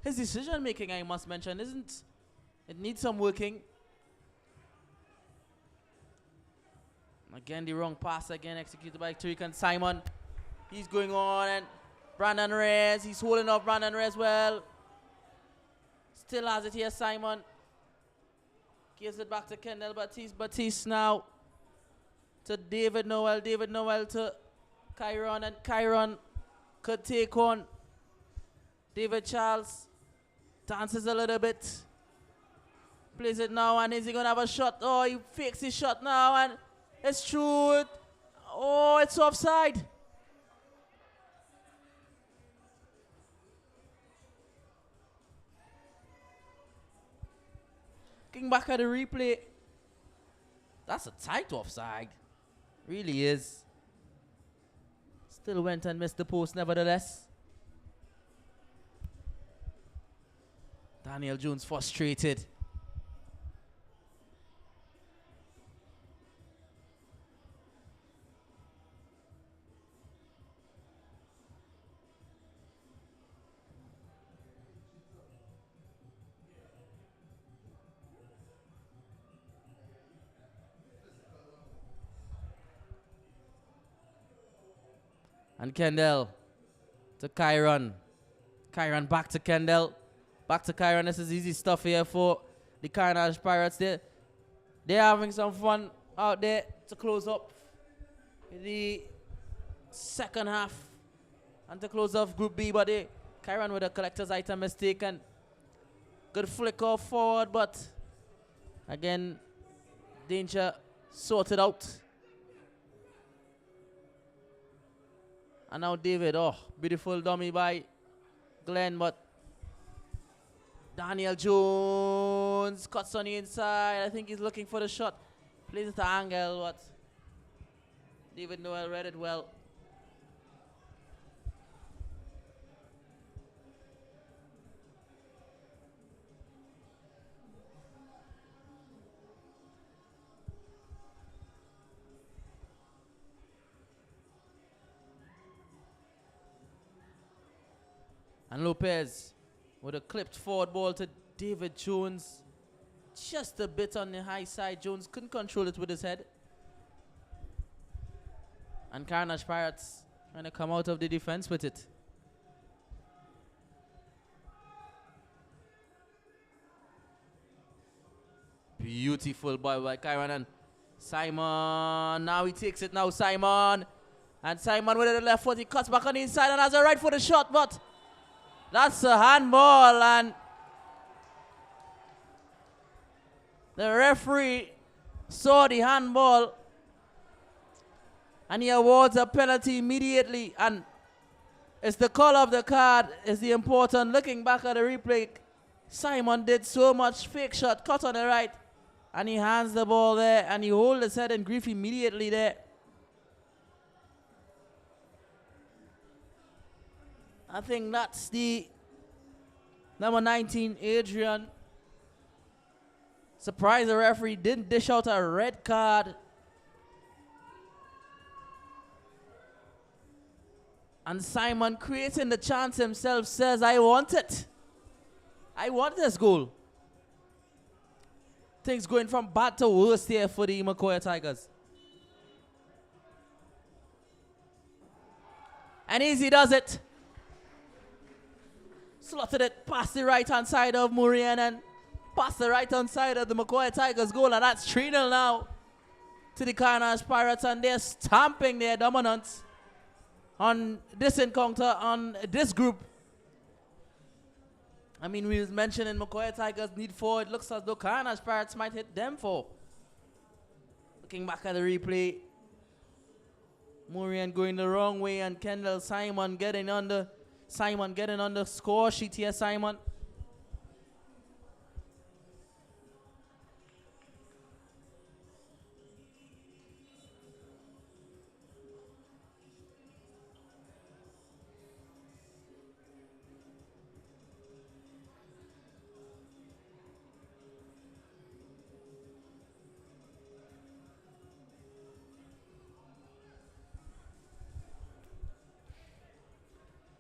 His decision making, I must mention, it needs some working. Again, the wrong pass again executed by Tariq, and Simon. He's going on, and Brandon Reyes, he's holding off Brandon Reyes well. Still has it here, Simon. Gives it back to Kendall Batiste. Batiste now to David Noel. David Noel to Kyron, and Kyron could take on David Charles. Dances a little bit. Plays it now, and is he going to have a shot? Oh, he fakes his shot now, and it's true. Oh, it's offside. Looking back at the replay, that's a tight offside. Really is. Still went and missed the post nevertheless. Daniel Jones frustrated. And Kendall to Kyron. Kyron back to Kendall. Back to Kyron. This is easy stuff here for the Carenage Pirates. They're having some fun out there to close up the second half and to close off Group B. But Kyron with a collector's item mistake and good flicker forward. But again, danger sorted out. And now David, oh, beautiful dummy by Glenn, but Daniel Jones cuts on the inside. I think he's looking for the shot. Plays it to angle, but David Noel read it well. And Lopez with a clipped forward ball to David Jones. Just a bit on the high side. Jones couldn't control it with his head. And Carenage Pirates trying to come out of the defense with it. Beautiful ball by Kyron and Simon. Now he takes it now, Simon. And Simon with the left foot, he cuts back on the inside and has a right foot shot, but that's a handball, and the referee saw the handball and he awards a penalty immediately, and it's the call of the card is the important. Looking back at the replay, Simon did so much fake shot, cut on the right, and he hands the ball there and he holds his head in grief immediately there. I think that's the number 19, Adrian. Surprised the referee didn't dish out a red card. And Simon, creating the chance himself, says, I want it. I want this goal. Things going from bad to worse here for the Macoya Tigers. And Easy does it. Slotted it past the right-hand side of Murian and past the right-hand side of the Macoya Tigers goal. And that's 3-0 now to the Carenage Pirates. And they're stamping their dominance on this encounter, on this group. I mean, we was mentioning Macoya Tigers need four. It looks as though Carenage Pirates might hit them four. Looking back at the replay, Murian going the wrong way and Kendall Simon getting on the score sheet here, Simon.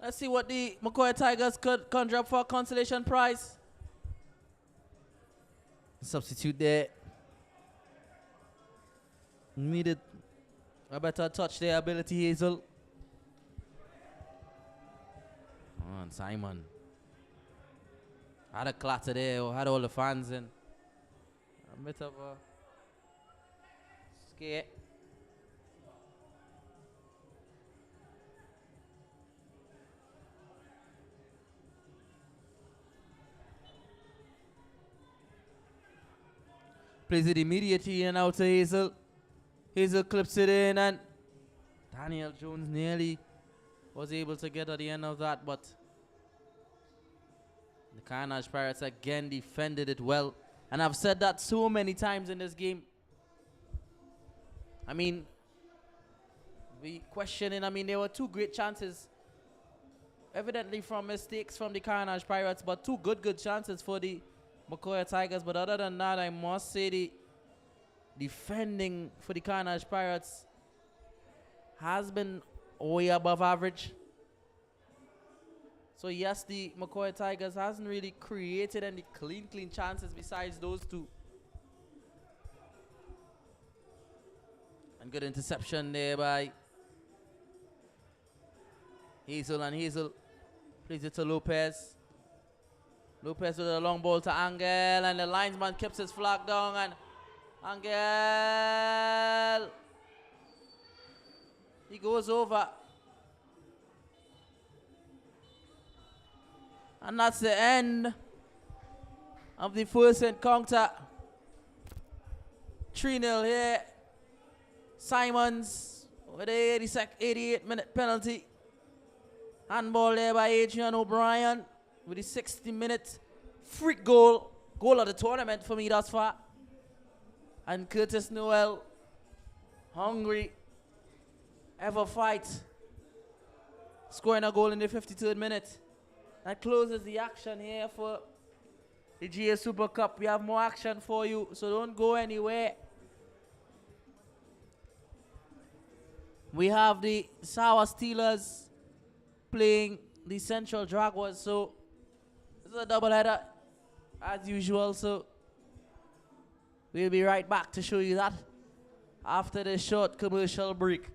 Let's see what the Macoya Tigers could conjure up for a consolation prize. Substitute there. Needed a better touch there, ability Hazel. Oh, and Simon. Had a clatter there, had all the fans in. A bit of a scare. Plays it immediately and out to Hazel. Hazel clips it in and Daniel Jones nearly was able to get at the end of that, but the Carenage Pirates again defended it well. And I've said that so many times in this game. I mean, there were two great chances, evidently from mistakes from the Carenage Pirates, but two good chances for the Macoya Tigers. But other than that, I must say the defending for the Carenage Pirates has been way above average. So yes, the Macoya Tigers hasn't really created any clean chances besides those two. And good interception there by Hazel and Hazel plays it to Lopez. Lopez with a long ball to Angel, and the linesman keeps his flag down, and Angel, he goes over. And that's the end of the first encounter. 3-0 here. Simons with the 88-minute penalty. Handball there by Adrian O'Brien with the 60-minute freak goal. Goal of the tournament for me thus far. And Curtis Noel, hungry, ever fight, scoring a goal in the 53rd minute. That closes the action here for the GA Super Cup. We have more action for you, so don't go anywhere. We have the Sour Steelers playing the Central Jaguars, so this is a doubleheader as usual, so we'll be right back to show you that after this short commercial break.